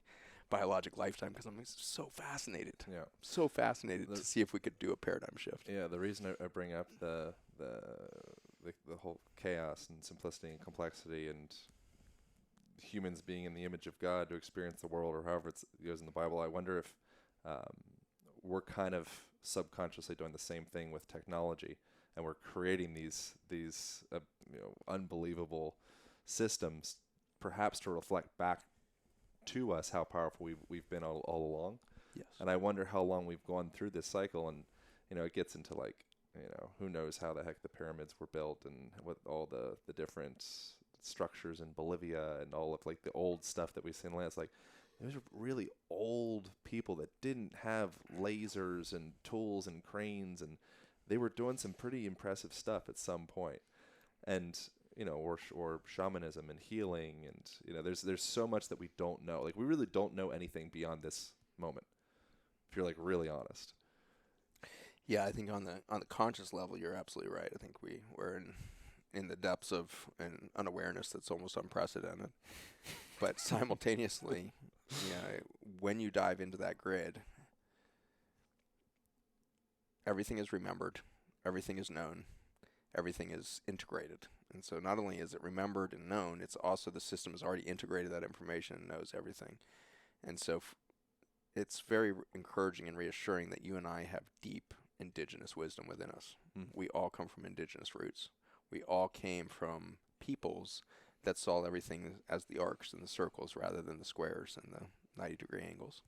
biologic lifetime because I'm so fascinated. Yeah. So fascinated to see if we could do a paradigm shift. Yeah, the reason I bring up the whole chaos and simplicity and complexity and humans being in the image of God to experience the world, or however it goes in the Bible, I wonder if we're kind of subconsciously doing the same thing with technology, and we're creating these unbelievable systems, perhaps to reflect back to us how powerful we've been all along. Yes. And I wonder how long we've gone through this cycle, and it gets into who knows how the heck the pyramids were built and what all the different structures in Bolivia and all of the old stuff that we've seen. It's like those are really old people that didn't have lasers and tools and cranes, and they were doing some pretty impressive stuff at some point. And or shamanism and healing, and there's so much that we don't know. Like we really don't know anything beyond this moment, if you're really honest. Yeah, I think on the conscious level, you're absolutely right. I think we're in the depths of an unawareness that's almost unprecedented. But simultaneously, when you dive into that grid, everything is remembered, everything is known, everything is integrated. And so not only is it remembered and known, it's also the system has already integrated that information and knows everything. And so it's very encouraging and reassuring that you and I have deep indigenous wisdom within us. We all come from indigenous roots. We all came from peoples that saw everything as the arcs and the circles rather than the squares and the 90-degree angles.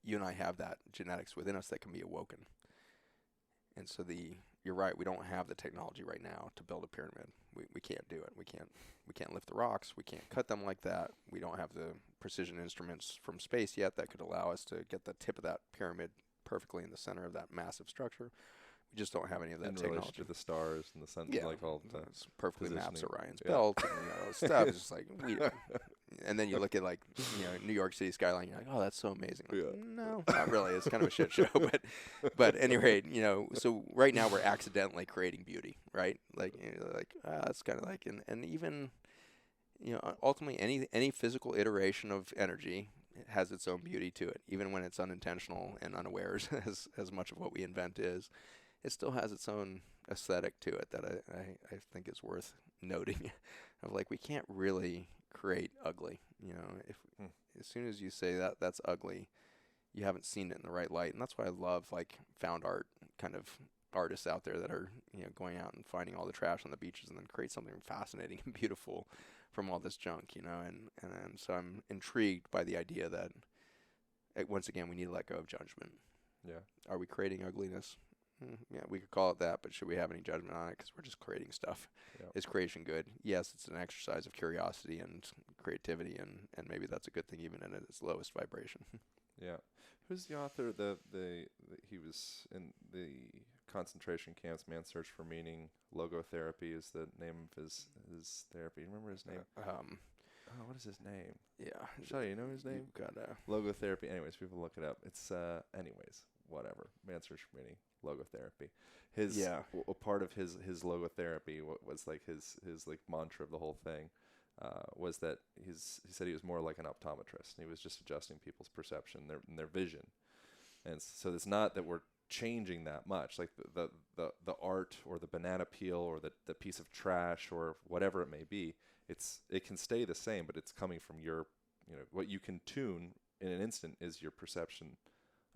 You and I have that genetics within us that can be awoken. And so you're right, we don't have the technology right now to build a pyramid. We can't do it. We can't lift the rocks. We can't cut them like that. We don't have the precision instruments from space yet that could allow us to get the tip of that pyramid perfectly in the center of that massive structure. We just don't have any of that technology. In relation to the stars and the sun, all the it's perfectly maps Orion's belt and all this stuff. It's just and then you look at New York City skyline. You're like, oh, that's so amazing. No, not really. It's kind of a shit show. But at any rate, so right now we're accidentally creating beauty, right? That's kind of and even ultimately any physical iteration of energy has its own beauty to it, even when it's unintentional and unawares, as much of what we invent is. It still has its own aesthetic to it that I think is worth noting. Of we can't really create ugly. As soon as you say that's ugly, you haven't seen it in the right light, and that's why I love found art kind of artists out there that are going out and finding all the trash on the beaches and then create something fascinating and beautiful from all this junk, and so I'm intrigued by the idea that, once again, we need to let go of judgment. Yeah. Are we creating ugliness? Yeah, we could call it that, but should we have any judgment on it? Because we're just creating stuff. Yeah. Is creation good? Yes, it's an exercise of curiosity and creativity, and maybe that's a good thing even in its lowest vibration. Yeah. Who's the author? He was in the concentration camps. Man's Search for Meaning. Logotherapy is the name of his therapy. You remember his name? What is his name? Yeah. Shelley, you know his name? You've got Logotherapy. Anyways, people look it up. It's whatever. Man's Search for Meaning. Logotherapy. A part of his logotherapy, what was like his like mantra of the whole thing, was that he said he was more like an optometrist. He was just adjusting people's perception, their vision, and so it's not that we're changing that much. Like the art or the banana peel or the piece of trash or whatever it may be, it can stay the same, but it's coming from your, what you can tune in an instant is your perception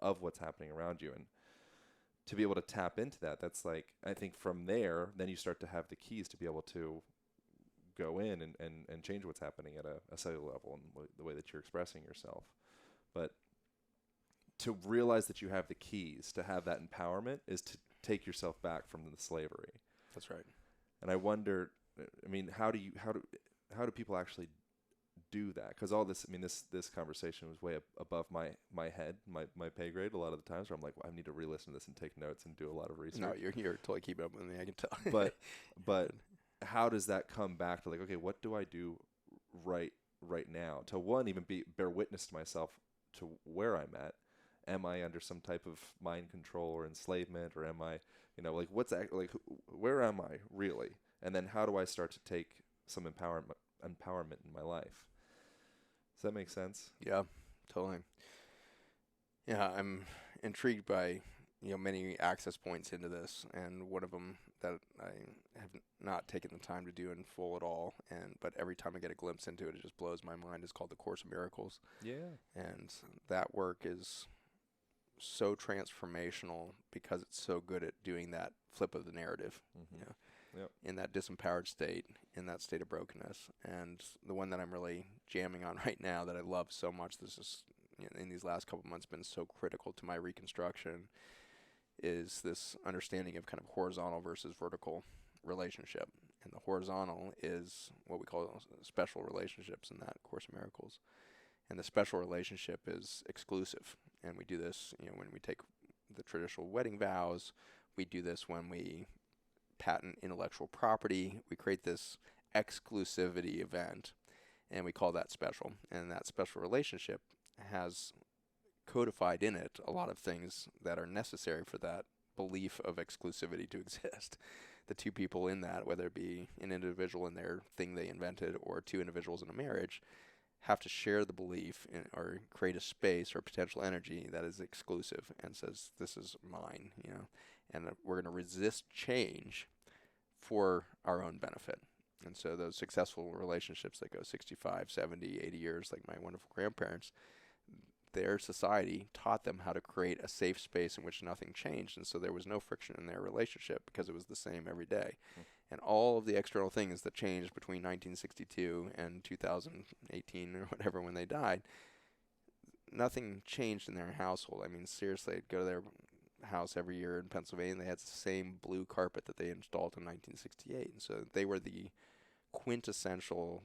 of what's happening around you. And to be able to tap into that's like, I think from there, then you start to have the keys to be able to go in and change what's happening at a cellular level and the way that you're expressing yourself. But to realize that you have the keys to have that empowerment is to take yourself back from the slavery. That's right. And I wonder, how do people actually do that? Because all this, this conversation was way above my head, my pay grade a lot of the times, where I'm like, well, I need to re-listen to this and take notes and do a lot of research. No, you're totally keeping up with me, I can tell. but how does that come back to, like, okay, what do I do right now to, one, even bear witness to myself to where I'm at? Am I under some type of mind control or enslavement, or am I, where am I really? And then how do I start to take some empowerment in my life? Does that make sense? Yeah, totally. Yeah, I'm intrigued by, many access points into this, and one of them that I have not taken the time to do in full at all, but every time I get a glimpse into it, it just blows my mind, is called the Course in Miracles. Yeah. And that work is so transformational because it's so good at doing that flip of the narrative. Mm-hmm. In that disempowered state, in that state of brokenness. And the one that I'm really jamming on right now that I love so much, this is, in these last couple of months, been so critical to my reconstruction, is this understanding of kind of horizontal versus vertical relationship. And the horizontal is what we call special relationships in that Course in Miracles. And the special relationship is exclusive. And we do this, when we take the traditional wedding vows. We do this when we patent intellectual property. We create this exclusivity event, and we call that special. And that special relationship has codified in it a lot of things that are necessary for that belief of exclusivity to exist. The two people in that, whether it be an individual in their thing they invented or two individuals in a marriage, have to share the belief or create a space or potential energy that is exclusive and says, this is mine, and we're going to resist change for our own benefit. And so those successful relationships that go 65, 70, 80 years, like my wonderful grandparents, their society taught them how to create a safe space in which nothing changed. And so there was no friction in their relationship because it was the same every day. And all of the external things that changed between 1962 and 2018 or whatever when they died, nothing changed in their household. Seriously, I'd go to their house every year in Pennsylvania, and they had the same blue carpet that they installed in 1968. And so they were the quintessential,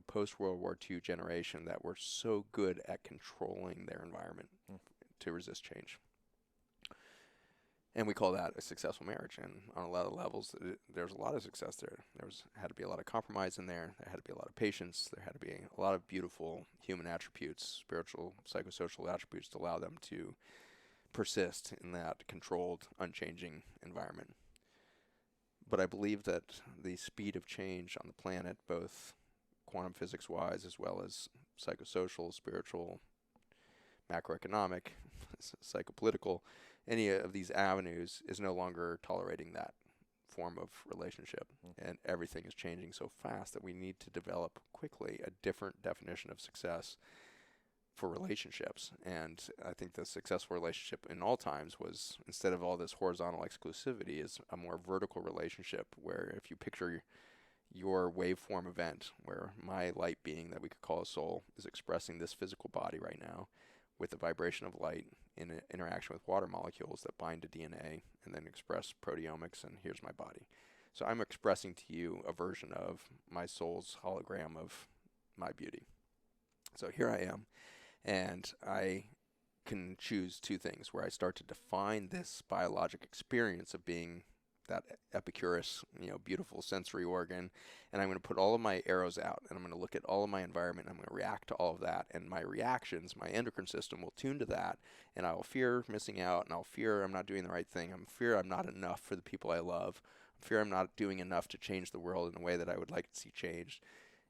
post-World War II generation that were so good at controlling their environment to resist change. And we call that a successful marriage. And on a lot of levels, there's a lot of success there. Had to be a lot of compromise in there. There had to be a lot of patience. There had to be a lot of beautiful human attributes, spiritual, psychosocial attributes to allow them to persist in that controlled, unchanging environment. But I believe that the speed of change on the planet, both quantum physics-wise as well as psychosocial, spiritual, macroeconomic, psychopolitical, any of these avenues is no longer tolerating that form of relationship. And everything is changing so fast that we need to develop quickly a different definition of success for relationships. And I think the successful relationship in all times was, instead of all this horizontal exclusivity, is a more vertical relationship where if you picture your waveform event where my light being that we could call a soul is expressing this physical body right now with the vibration of light in interaction with water molecules that bind to DNA and then express proteomics, and here's my body. So I'm expressing to you a version of my soul's hologram of my beauty. So here I am, and I can choose two things where I start to define this biologic experience of being that Epicurus, beautiful sensory organ, and I'm going to put all of my arrows out, and I'm going to look at all of my environment, and I'm going to react to all of that, and my reactions, my endocrine system will tune to that, and I will fear missing out, and I'll fear I'm not doing the right thing, I'm fear I'm not enough for the people I love, I fear I'm not doing enough to change the world in a way that I would like to see changed,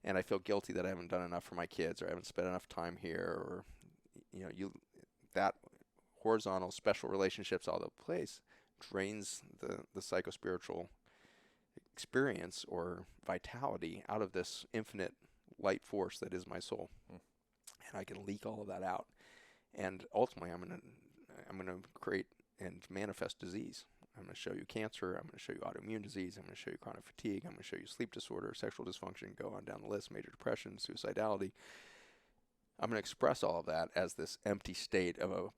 and I feel guilty that I haven't done enough for my kids, or I haven't spent enough time here, or that horizontal special relationships all the place drains the psychospiritual experience or vitality out of this infinite light force that is my soul. And I can leak all of that out. And ultimately I'm gonna create and manifest disease. I'm going to show you cancer, I'm going to show you autoimmune disease, I'm going to show you chronic fatigue, I'm going to show you sleep disorder, sexual dysfunction, go on down the list, major depression, suicidality. I'm going to express all of that as this empty state of a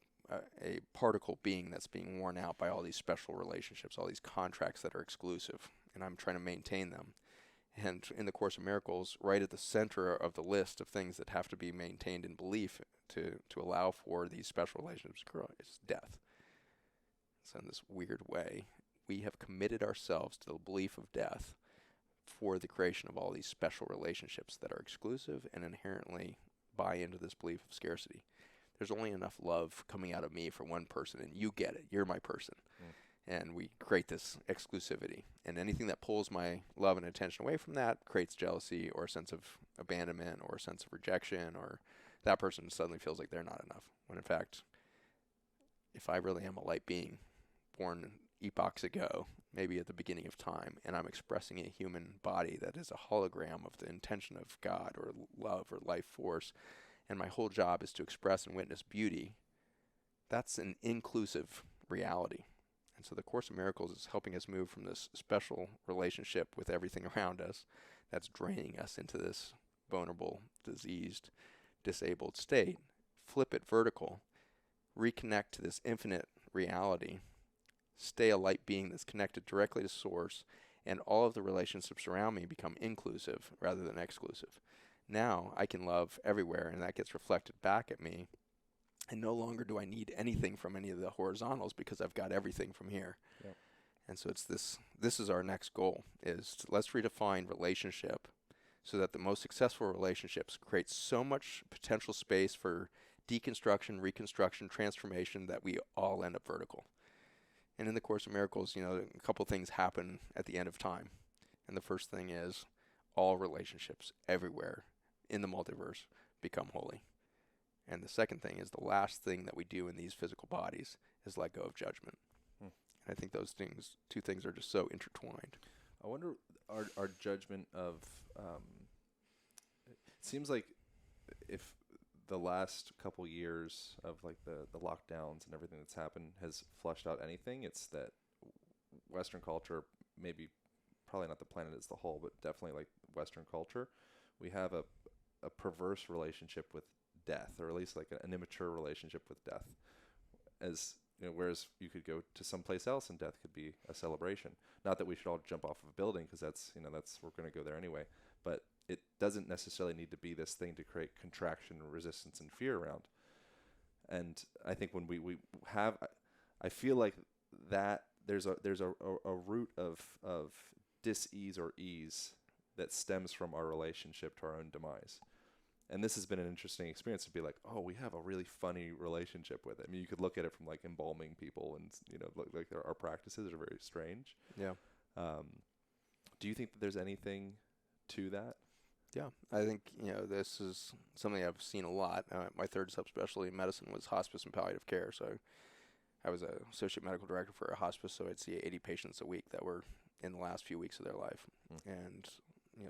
particle being that's being worn out by all these special relationships, all these contracts that are exclusive, and I'm trying to maintain them. And in the Course of Miracles, right at the center of the list of things that have to be maintained in belief to allow for these special relationships to grow is death. So in this weird way, we have committed ourselves to the belief of death for the creation of all these special relationships that are exclusive and inherently buy into this belief of scarcity. There's only enough love coming out of me for one person, and you get it. You're my person. And we create this exclusivity. And anything that pulls my love and attention away from that creates jealousy or a sense of abandonment or a sense of rejection, or that person suddenly feels like they're not enough. When in fact, if I really am a light being, born epochs ago, maybe at the beginning of time, and I'm expressing a human body that is a hologram of the intention of God or love or life force, and my whole job is to express and witness beauty, that's an inclusive reality. And so the Course of Miracles is helping us move from this special relationship with everything around us that's draining us into this vulnerable, diseased, disabled state, flip it vertical, reconnect to this infinite reality, stay a light being that's connected directly to source, and all of the relationships around me become inclusive rather than exclusive. Now I can love everywhere, and that gets reflected back at me, and no longer do I need anything from any of the horizontals because I've got everything from here. Yep. And so it's this is our next goal, is let's redefine relationship so that the most successful relationships create so much potential space for deconstruction, reconstruction, transformation that we all end up vertical. And in the Course of Miracles, a couple things happen at the end of time. And the first thing is all relationships everywhere in the multiverse become holy. And the second thing is the last thing that we do in these physical bodies is let go of judgment. And I think those two things are just so intertwined. I wonder, our judgment of, it seems like if the last couple years of like the lockdowns and everything that's happened has flushed out anything, it's that Western culture, maybe probably not the planet as the whole, but definitely like Western culture, we have a perverse relationship with death, or at least like an immature relationship with death. As whereas you could go to someplace else and death could be a celebration. Not that we should all jump off of a building, because that's we're going to go there anyway. But it doesn't necessarily need to be this thing to create contraction, resistance, and fear around. And I think when we have, I feel like that there's a root of dis-ease or ease that stems from our relationship to our own demise. And this has been an interesting experience to be like, oh, we have a really funny relationship with it. I mean, you could look at it from like embalming people, and like our practices are very strange. Yeah. Do you think that there's anything to that? Yeah, I think this is something I've seen a lot. My third subspecialty in medicine was hospice and palliative care. So I was an associate medical director for a hospice, so I'd see 80 patients a week that were in the last few weeks of their life, and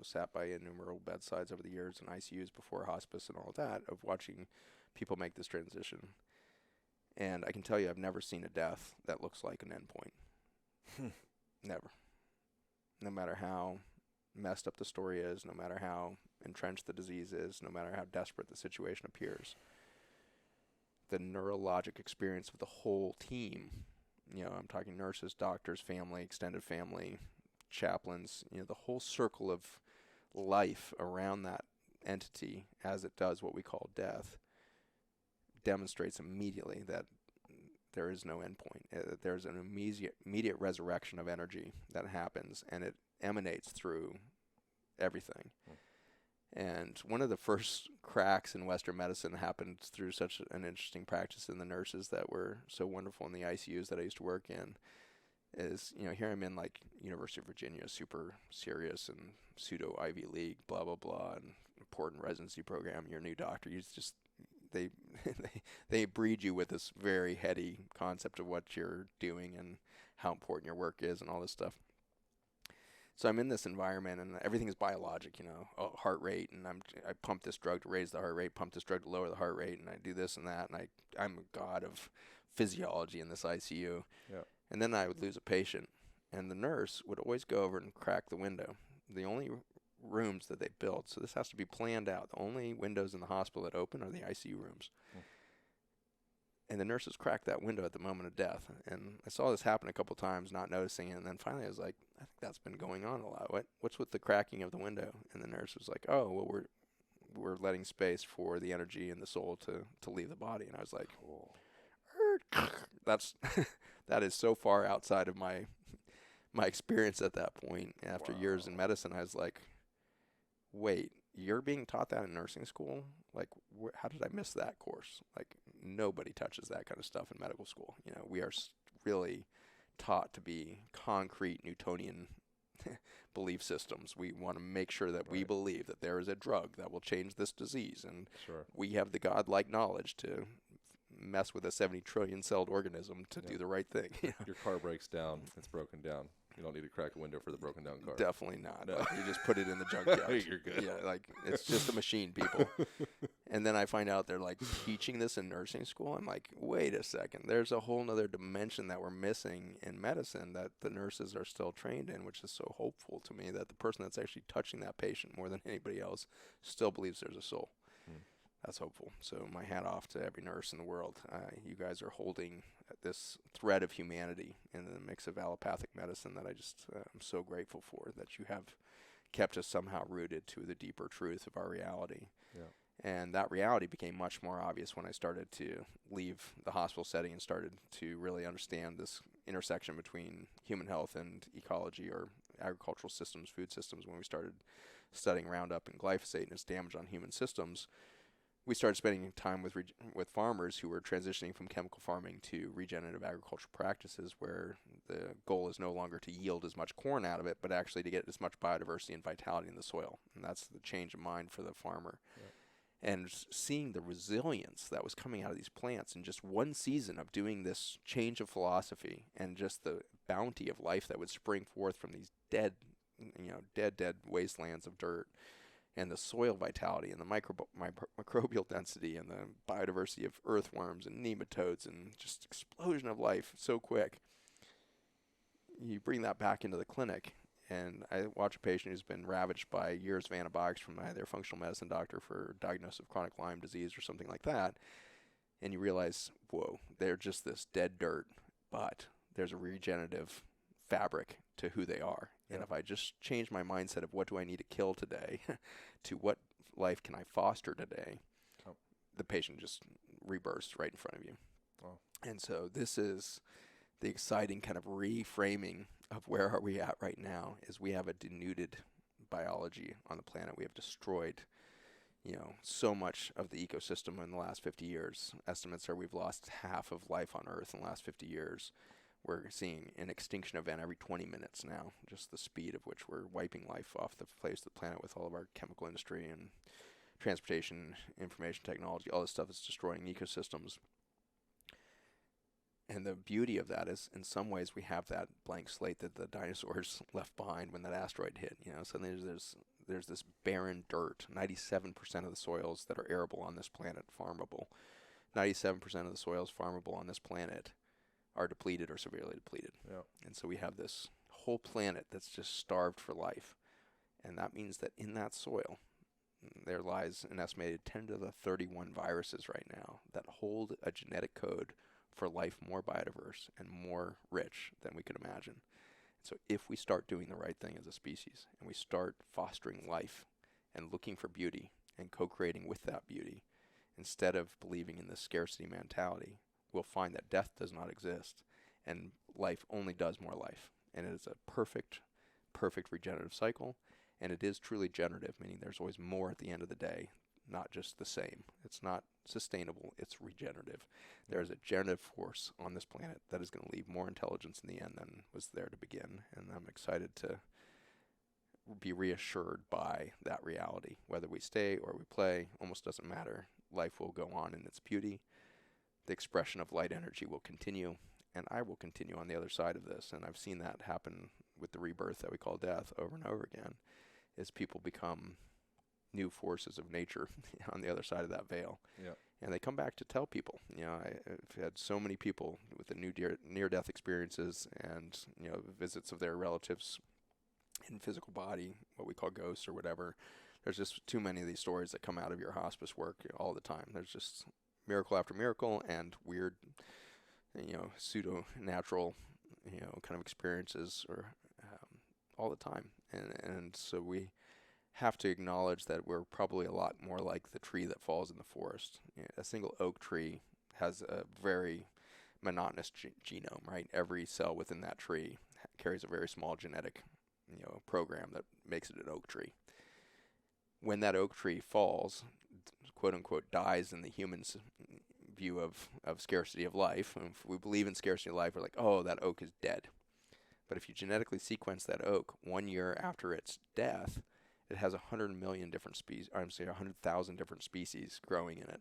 sat by innumerable bedsides over the years in ICUs before hospice and all of that, of watching people make this transition. And I can tell you, I've never seen a death that looks like an endpoint. Never. No matter how messed up the story is, no matter how entrenched the disease is, no matter how desperate the situation appears, the neurologic experience of the whole team, I'm talking nurses, doctors, family, extended family, chaplains, the whole circle of life around that entity as it does what we call death, demonstrates immediately that there is no endpoint. There's an immediate resurrection of energy that happens, and it emanates through everything. And one of the first cracks in Western medicine happened through such an interesting practice in the nurses that were so wonderful in the ICUs that I used to work in. Is, here I'm in like University of Virginia, super serious and pseudo Ivy League, blah, blah, blah, and important residency program. You're a new doctor. You just, they breed you with this very heady concept of what you're doing and how important your work is and all this stuff. So I'm in this environment, and everything is biologic, heart rate, and I pump this drug to raise the heart rate, pump this drug to lower the heart rate, and I do this and that, and I'm a god of physiology in this ICU. Yeah. And then I would lose a patient, and the nurse would always go over and crack the window. The only rooms that they built, so this has to be planned out. The only windows in the hospital that open are the ICU rooms. And the nurses cracked that window at the moment of death. And I saw this happen a couple times, not noticing it. And then finally I was like, I think that's been going on a lot. What's with the cracking of the window? And the nurse was like, oh, well, we're letting space for the energy and the soul to leave the body. And I was like, that is so far outside of my experience at that point. After years in medicine, I was like, wait, you're being taught that in nursing school? Like, how did I miss that course? Like, nobody touches that kind of stuff in medical school. We are really taught to be concrete Newtonian belief systems. We want to make sure that we believe that there is a drug that will change this disease, and we have the godlike knowledge to mess with a 70 trillion celled organism to do the right thing. Your car breaks down, it's broken down. You don't need to crack a window for the broken down car. Definitely not. No. You just put it in the junkyard. You're good. Yeah, like, it's just a machine, people. And then I find out they're like teaching this in nursing school. I'm like, wait a second. There's a whole nother dimension that we're missing in medicine that the nurses are still trained in, which is so hopeful to me that the person that's actually touching that patient more than anybody else still believes there's a soul. That's hopeful. So my hat off to every nurse in the world. You guys are holding this thread of humanity in the mix of allopathic medicine that I just am so grateful for, that you have kept us somehow rooted to the deeper truth of our reality. Yeah. And that reality became much more obvious when I started to leave the hospital setting and started to really understand this intersection between human health and ecology, or agricultural systems, food systems. When we started studying Roundup and glyphosate and its damage on human systems, we started spending time with farmers who were transitioning from chemical farming to regenerative agricultural practices, where the goal is no longer to yield as much corn out of it, but actually to get as much biodiversity and vitality in the soil. And that's the change of mind for the farmer. Yeah. And seeing the resilience that was coming out of these plants in just one season of doing this change of philosophy, and just the bounty of life that would spring forth from these dead wastelands of dirt, and the soil vitality and the microbial density and the biodiversity of earthworms and nematodes, and just explosion of life so quick. You bring that back into the clinic, and I watch a patient who's been ravaged by years of antibiotics from either functional medicine doctor for diagnosis of chronic Lyme disease or something like that, and you realize, whoa, they're just this dead dirt, but there's a regenerative fabric to who they are. And if I just change my mindset of what do I need to kill today to what life can I foster today, the patient just rebirths right in front of you. Wow. And so this is the exciting kind of reframing of where are we at right now, is we have a denuded biology on the planet. We have destroyed, so much of the ecosystem in the last 50 years. Estimates are we've lost half of life on Earth in the last 50 years. We're seeing an extinction event every 20 minutes now, just the speed of which we're wiping life off the face of the planet with all of our chemical industry and transportation, information technology, all this stuff is destroying ecosystems. And the beauty of that is, in some ways, we have that blank slate that the dinosaurs left behind when that asteroid hit. So there's this barren dirt. 97% of the soils that are arable on this planet, farmable. 97% of the soils farmable on this planet are depleted or severely depleted. Yeah. And so we have this whole planet that's just starved for life. And that means that in that soil, there lies an estimated 10 to the 31 viruses right now that hold a genetic code for life more biodiverse and more rich than we could imagine. So if we start doing the right thing as a species, and we start fostering life and looking for beauty and co-creating with that beauty, instead of believing in the scarcity mentality, we'll find that death does not exist and life only does more life. And it is a perfect regenerative cycle. And it is truly generative, meaning there's always more at the end of the day, not just the same. It's not sustainable, it's regenerative. There is a generative force on this planet that is going to leave more intelligence in the end than was there to begin. And I'm excited to be reassured by that reality. Whether we stay or we play, almost doesn't matter. Life will go on in its beauty. The expression of light energy will continue, and I will continue on the other side of this. And I've seen that happen with the rebirth that we call death over and over again, as people become new forces of nature on the other side of that veil. Yeah. And they come back to tell people. I've had so many people with the near-death experiences and, visits of their relatives in physical body, what we call ghosts or whatever. There's just too many of these stories that come out of your hospice work all the time. There's just miracle after miracle and weird, pseudo-natural, kind of experiences or all the time. And so we have to acknowledge that we're probably a lot more like the tree that falls in the forest. A single oak tree has a very monotonous genome, right? Every cell within that tree carries a very small genetic, program that makes it an oak tree. When that oak tree falls, quote unquote, dies in the human's view of scarcity of life. And if we believe in scarcity of life, we're like, oh, that oak is dead. But if you genetically sequence that oak 1 year after its death, it has 100 million different species, 100,000 different species growing in it.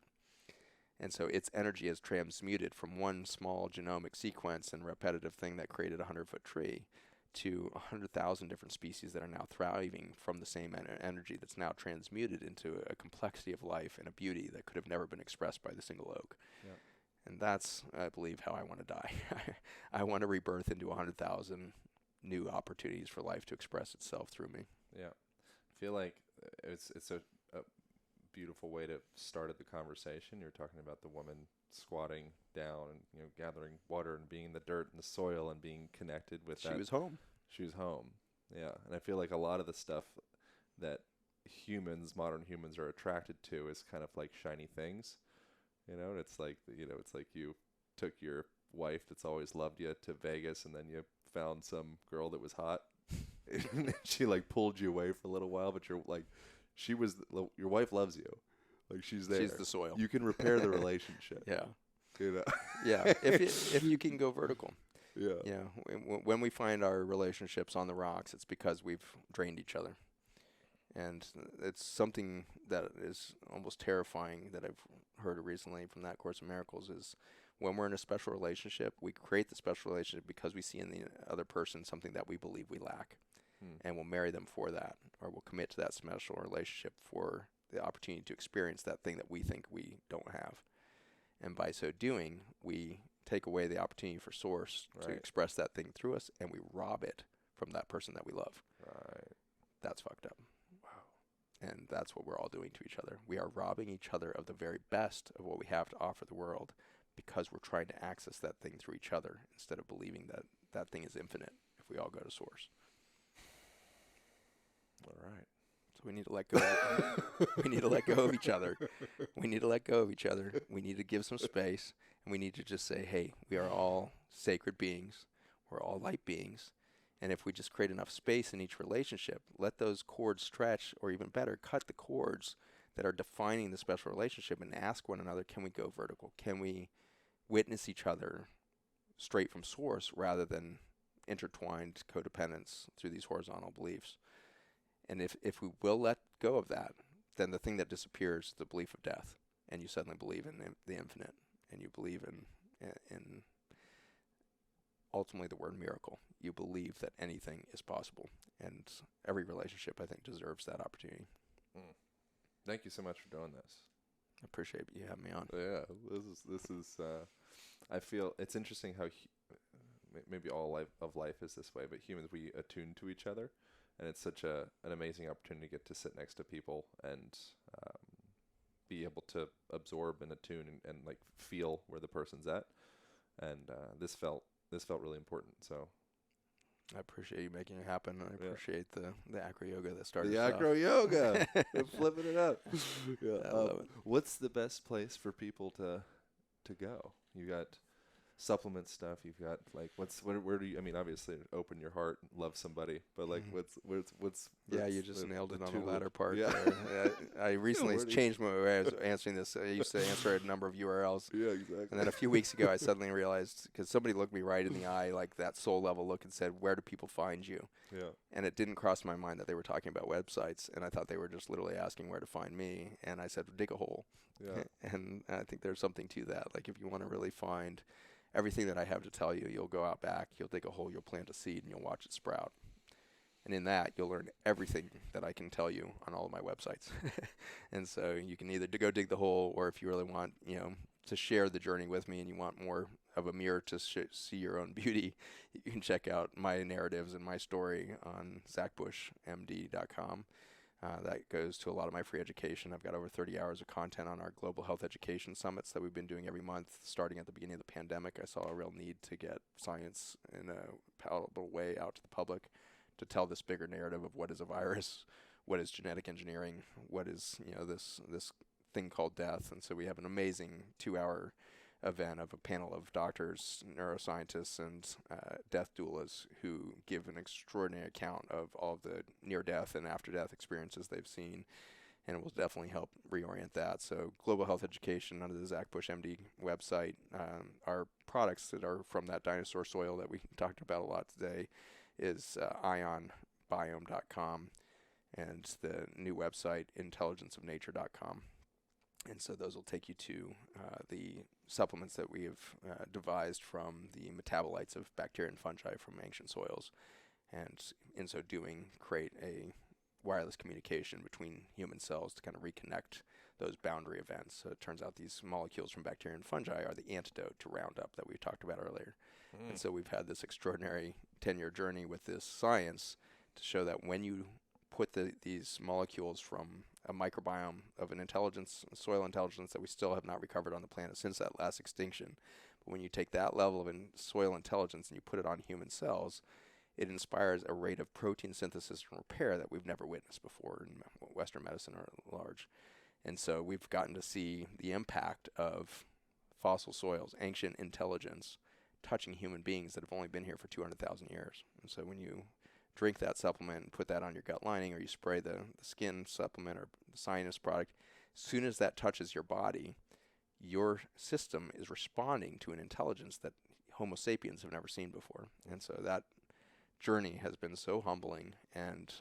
And so its energy is transmuted from one small genomic sequence and repetitive thing that created a 100-foot tree to 100,000 different species that are now thriving from the same energy that's now transmuted into a complexity of life and a beauty that could have never been expressed by the single oak. Yeah. And that's, I believe, how I want to die. I want to rebirth into 100,000 new opportunities for life to express itself through me. Yeah. I feel like it's a beautiful way to start the conversation. You're talking about the woman squatting down and, gathering water and being in the dirt and the soil and being connected with that. She was home. She was home. Yeah. And I feel like a lot of the stuff that modern humans are attracted to is kind of like shiny things. And it's like, you took your wife that's always loved you to Vegas and then you found some girl that was hot and she like pulled you away for a little while, but you're like, your wife loves you. Like she's there. She's the soil. You can repair the relationship. Yeah. Yeah. If you can go vertical. Yeah. When we find our relationships on the rocks, it's because we've drained each other. And it's something that is almost terrifying that I've heard recently from that Course in Miracles is when we're in a special relationship, we create the special relationship because we see in the other person something that we believe we lack. And we'll marry them for that, or we'll commit to that special relationship for the opportunity to experience that thing that we think we don't have. And by so doing, we take away the opportunity for Source to express that thing through us, and we rob it from that person that we love. Right. That's fucked up. And that's what we're all doing to each other. We are robbing each other of the very best of what we have to offer the world because we're trying to access that thing through each other instead of believing that that thing is infinite if we all go to Source. All right. So we need to let go. We need to let go of each other. We need to let go of each other. We need to give some space. And we need to just say, hey, we are all sacred beings. We're all light beings. And if we just create enough space in each relationship, let those cords stretch, or even better, cut the cords that are defining the special relationship and ask one another, can we go vertical? Can we witness each other straight from Source rather than intertwined codependence through these horizontal beliefs? And if we will let go of that, then the thing that disappears is the belief of death. And you suddenly believe in the infinite. And you believe in ultimately the word miracle. You believe that anything is possible. And every relationship, I think, deserves that opportunity. Thank you so much for doing this. I appreciate you having me on. Yeah, this is. I feel it's interesting how maybe all life is this way, but humans, we attune to each other, and it's such an amazing opportunity to get to sit next to people and be able to absorb and attune and like feel where the person's at. And this felt really important. So I appreciate you making it happen. I Yeah. appreciate the acro yoga that started the us off. acro yoga, we're flipping it up. Yeah. I love it. What's the best place for people to go? You got supplement stuff. You've got like where do you? I mean, obviously, open your heart, love somebody. But like, what's Yeah, you just nailed it on the latter part. Yeah. There. I recently where do you- changed my way I was answering this. I used to answer a number of URLs. Yeah, exactly. And then a few weeks ago, I suddenly realized, because somebody looked me right in the eye, like that soul level look, and said, "Where do people find you?" Yeah. And it didn't cross my mind that they were talking about websites, and I thought they were just literally asking where to find me. And I said, "Dig a hole." Yeah. And I think there's something to that. Like if you want to really find everything that I have to tell you, you'll go out back, you'll dig a hole, you'll plant a seed, and you'll watch it sprout. And in that, you'll learn everything that I can tell you on all of my websites. And so you can either go dig the hole, or if you really want, to share the journey with me and you want more of a mirror to see your own beauty, you can check out my narratives and my story on zachbushmd.com. That goes to a lot of my free education. I've got over 30 hours of content on our global health education summits that we've been doing every month. Starting at the beginning of the pandemic, I saw a real need to get science in a palatable way out to the public to tell this bigger narrative of what is a virus, what is genetic engineering, what is this thing called death. And so we have an amazing 2-hour event of a panel of doctors, neuroscientists, and death doulas who give an extraordinary account of all of the near-death and after-death experiences they've seen, and it will definitely help reorient that. So global health education under the Zach Bush MD website. Our products that are from that dinosaur soil that we talked about a lot today is ionbiome.com, and the new website, intelligenceofnature.com. And so those will take you to the supplements that we have devised from the metabolites of bacteria and fungi from ancient soils. And in so doing, create a wireless communication between human cells to kind of reconnect those boundary events. So it turns out these molecules from bacteria and fungi are the antidote to Roundup that we talked about earlier. And so we've had this extraordinary 10-year journey with this science to show that when you put these molecules from a microbiome of an intelligence, soil intelligence that we still have not recovered on the planet since that last extinction. But when you take that level of soil intelligence and you put it on human cells, it inspires a rate of protein synthesis and repair that we've never witnessed before in Western medicine or large. And so we've gotten to see the impact of fossil soils, ancient intelligence, touching human beings that have only been here for 200,000 years. And so when you drink that supplement and put that on your gut lining, or you spray the skin supplement or the sinus product, as soon as that touches your body, your system is responding to an intelligence that Homo sapiens have never seen before. And so that journey has been so humbling and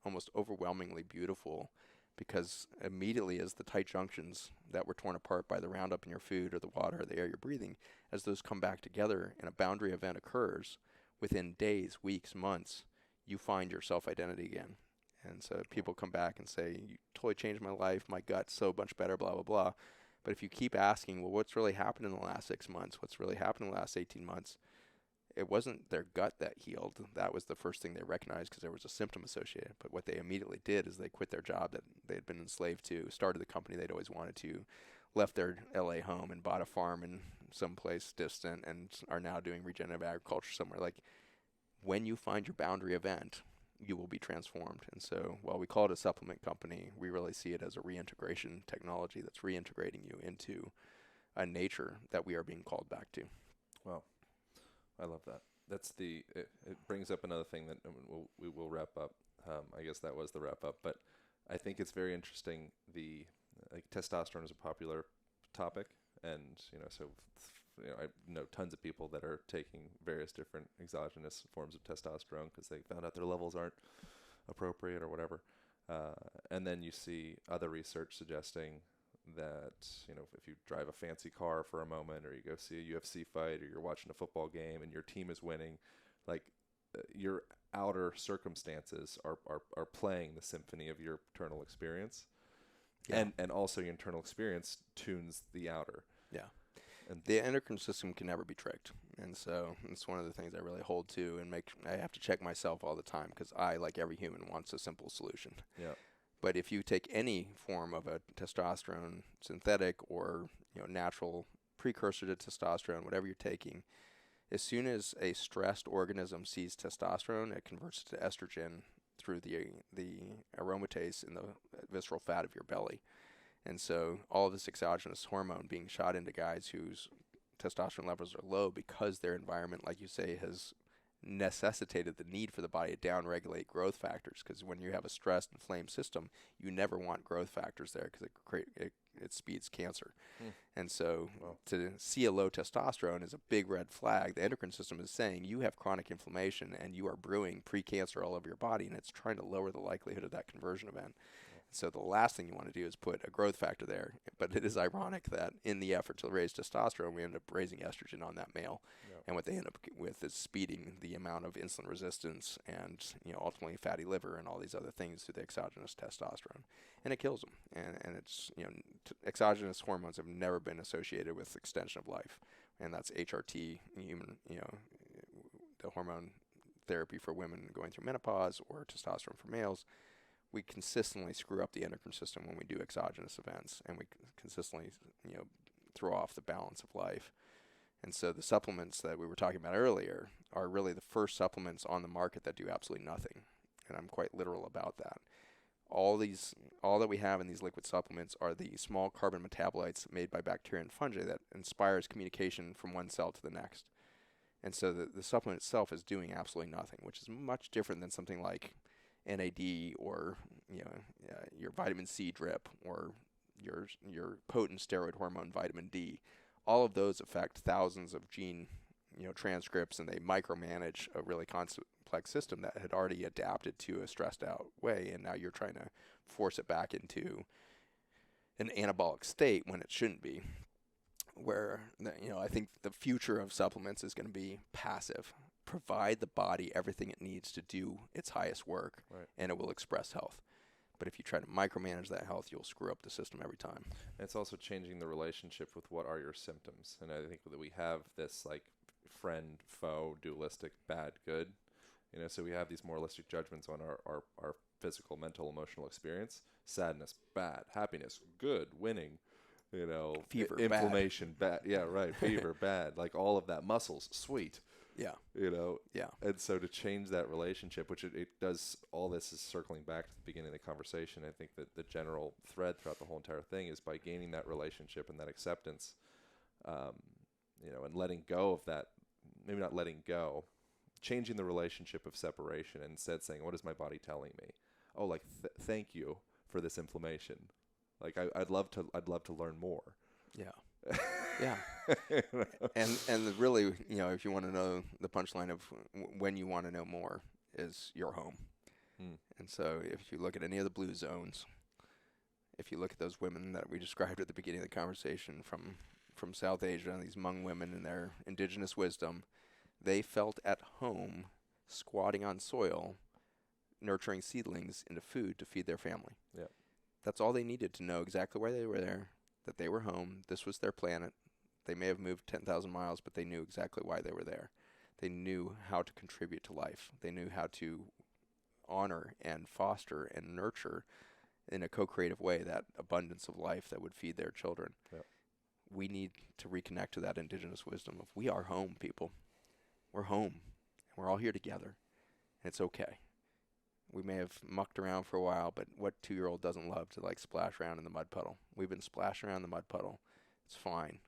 almost overwhelmingly beautiful, because immediately as the tight junctions that were torn apart by the Roundup in your food or the water or the air you're breathing, as those come back together and a boundary event occurs, within days, weeks, months, you find your self-identity again. And so people come back and say, "You totally changed my life, my gut's so much better, blah, blah, blah." But if you keep asking, well, what's really happened in the last 6 months? What's really happened in the last 18 months? It wasn't their gut that healed. That was the first thing they recognized because there was a symptom associated. But what they immediately did is they quit their job that they had been enslaved to, started the company they'd always wanted to, left their LA home and bought a farm in some place distant, and are now doing regenerative agriculture somewhere. Like, when you find your boundary event, you will be transformed. And so while we call it a supplement company, we really see it as a reintegration technology that's reintegrating you into a nature that we are being called back to. Wow. I love that. It brings up another thing that we will wrap up. I guess that was the wrap up, but I think it's very interesting. Testosterone is a popular topic, and I know tons of people that are taking various different exogenous forms of testosterone because they found out their levels aren't appropriate or whatever. And then you see other research suggesting that, if you drive a fancy car for a moment, or you go see a UFC fight, or you're watching a football game and your team is winning, your outer circumstances are playing the symphony of your internal experience. Yeah. And also your internal experience tunes the outer. Yeah. The endocrine system can never be tricked. And so it's one of the things I really hold to and I have to check myself all the time because I, like every human, wants a simple solution. Yeah. But if you take any form of a testosterone synthetic or natural precursor to testosterone, whatever you're taking, as soon as a stressed organism sees testosterone, it converts it to estrogen through the aromatase in the visceral fat of your belly. And so all of this exogenous hormone being shot into guys whose testosterone levels are low because their environment, like you say, has necessitated the need for the body to downregulate growth factors, because when you have a stressed, inflamed system, you never want growth factors there because it speeds cancer. And so to see a low testosterone is a big red flag. The endocrine system is saying you have chronic inflammation and you are brewing pre-cancer all over your body, and it's trying to lower the likelihood of that conversion event. So the last thing you want to do is put a growth factor there. But it is ironic that in the effort to raise testosterone, we end up raising estrogen on that male. Yep. And what they end up with is speeding the amount of insulin resistance and ultimately fatty liver and all these other things through the exogenous testosterone. And it kills them. And it's, exogenous hormones have never been associated with extension of life. And that's HRT, the hormone therapy for women going through menopause, or testosterone for males. We consistently screw up the endocrine system when we do exogenous events, and we consistently, throw off the balance of life. And so the supplements that we were talking about earlier are really the first supplements on the market that do absolutely nothing, and I'm quite literal about that. All that we have in these liquid supplements are the small carbon metabolites made by bacteria and fungi that inspires communication from one cell to the next. And so the supplement itself is doing absolutely nothing, which is much different than something like NAD or your vitamin C drip or your potent steroid hormone vitamin D. All of those affect thousands of gene transcripts, and they micromanage a really complex system that had already adapted to a stressed out way, and now you're trying to force it back into an anabolic state when it shouldn't be. Where I think the future of supplements is going to be passive. Provide the body everything it needs to do its highest work, right, and it will express health. But if you try to micromanage that health, you'll screw up the system every time. And it's also changing the relationship with what are your symptoms. And I think that we have this like friend, foe, dualistic, bad, good. So we have these moralistic judgments on our physical, mental, emotional experience. Sadness, bad. Happiness, good. Winning. Fever, inflammation, bad. Yeah, right. Fever, bad. Like all of that. Muscles, sweet. Yeah. Yeah. And so to change that relationship, which it does, all this is circling back to the beginning of the conversation. I think that the general thread throughout the whole entire thing is by gaining that relationship and that acceptance, and letting go of that, maybe not letting go, changing the relationship of separation and instead saying, what is my body telling me? Oh, like, thank you for this inflammation. Like I'd love to learn more. Yeah. Yeah. And really, if you want to know the punchline of when you want to know more is your home. And so if you look at any of the blue zones, if you look at those women that we described at the beginning of the conversation from South Asia, these Hmong women and their indigenous wisdom, they felt at home squatting on soil, nurturing seedlings into food to feed their family. Yeah. That's all they needed to know exactly why they were there, that they were home. This was their planet. They may have moved 10,000 miles, but they knew exactly why they were there. They knew how to contribute to life. They knew how to honor and foster and nurture in a co-creative way that abundance of life that would feed their children. Yep. We need to reconnect to that indigenous wisdom of we are home, people. We're home. And we're all here together. And it's okay. We may have mucked around for a while, but what 2-year-old doesn't love to splash around in the mud puddle? We've been splashing around the mud puddle. It's fine.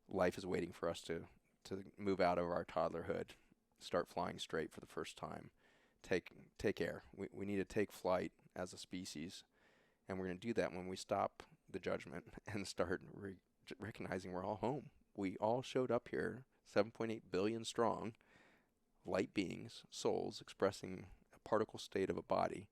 Life is waiting for us to move out of our toddlerhood, start flying straight for the first time, take air. We need to take flight as a species, and we're going to do that when we stop the judgment and start recognizing we're all home. We all showed up here, 7.8 billion strong, light beings, souls expressing particle state of a body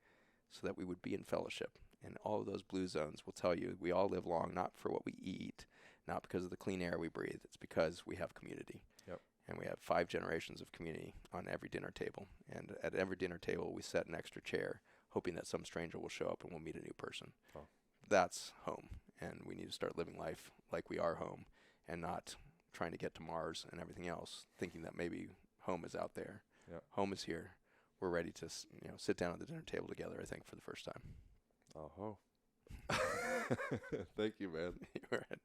so that we would be in fellowship. And all of those blue zones will tell you we all live long, not for what we eat, not because of the clean air we breathe. It's because we have community. Yep. And we have 5 generations of community on every dinner table. And at every dinner table, we set an extra chair, hoping that some stranger will show up and we'll meet a new person. Oh. That's home. And we need to start living life like we are home and not trying to get to Mars and everything else, thinking that maybe home is out there. Yeah. Home is here. We're ready to sit down at the dinner table together, I think, for the first time. Oh. Thank you, man.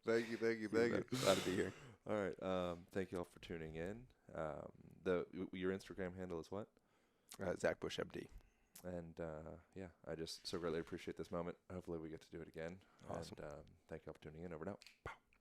Thank you. Glad to be here. All right. Thank you all for tuning in. Your Instagram handle is what? Zach Bush, MD. And I just so greatly appreciate this moment. Hopefully we get to do it again. Awesome. And thank you all for tuning in. Over and out.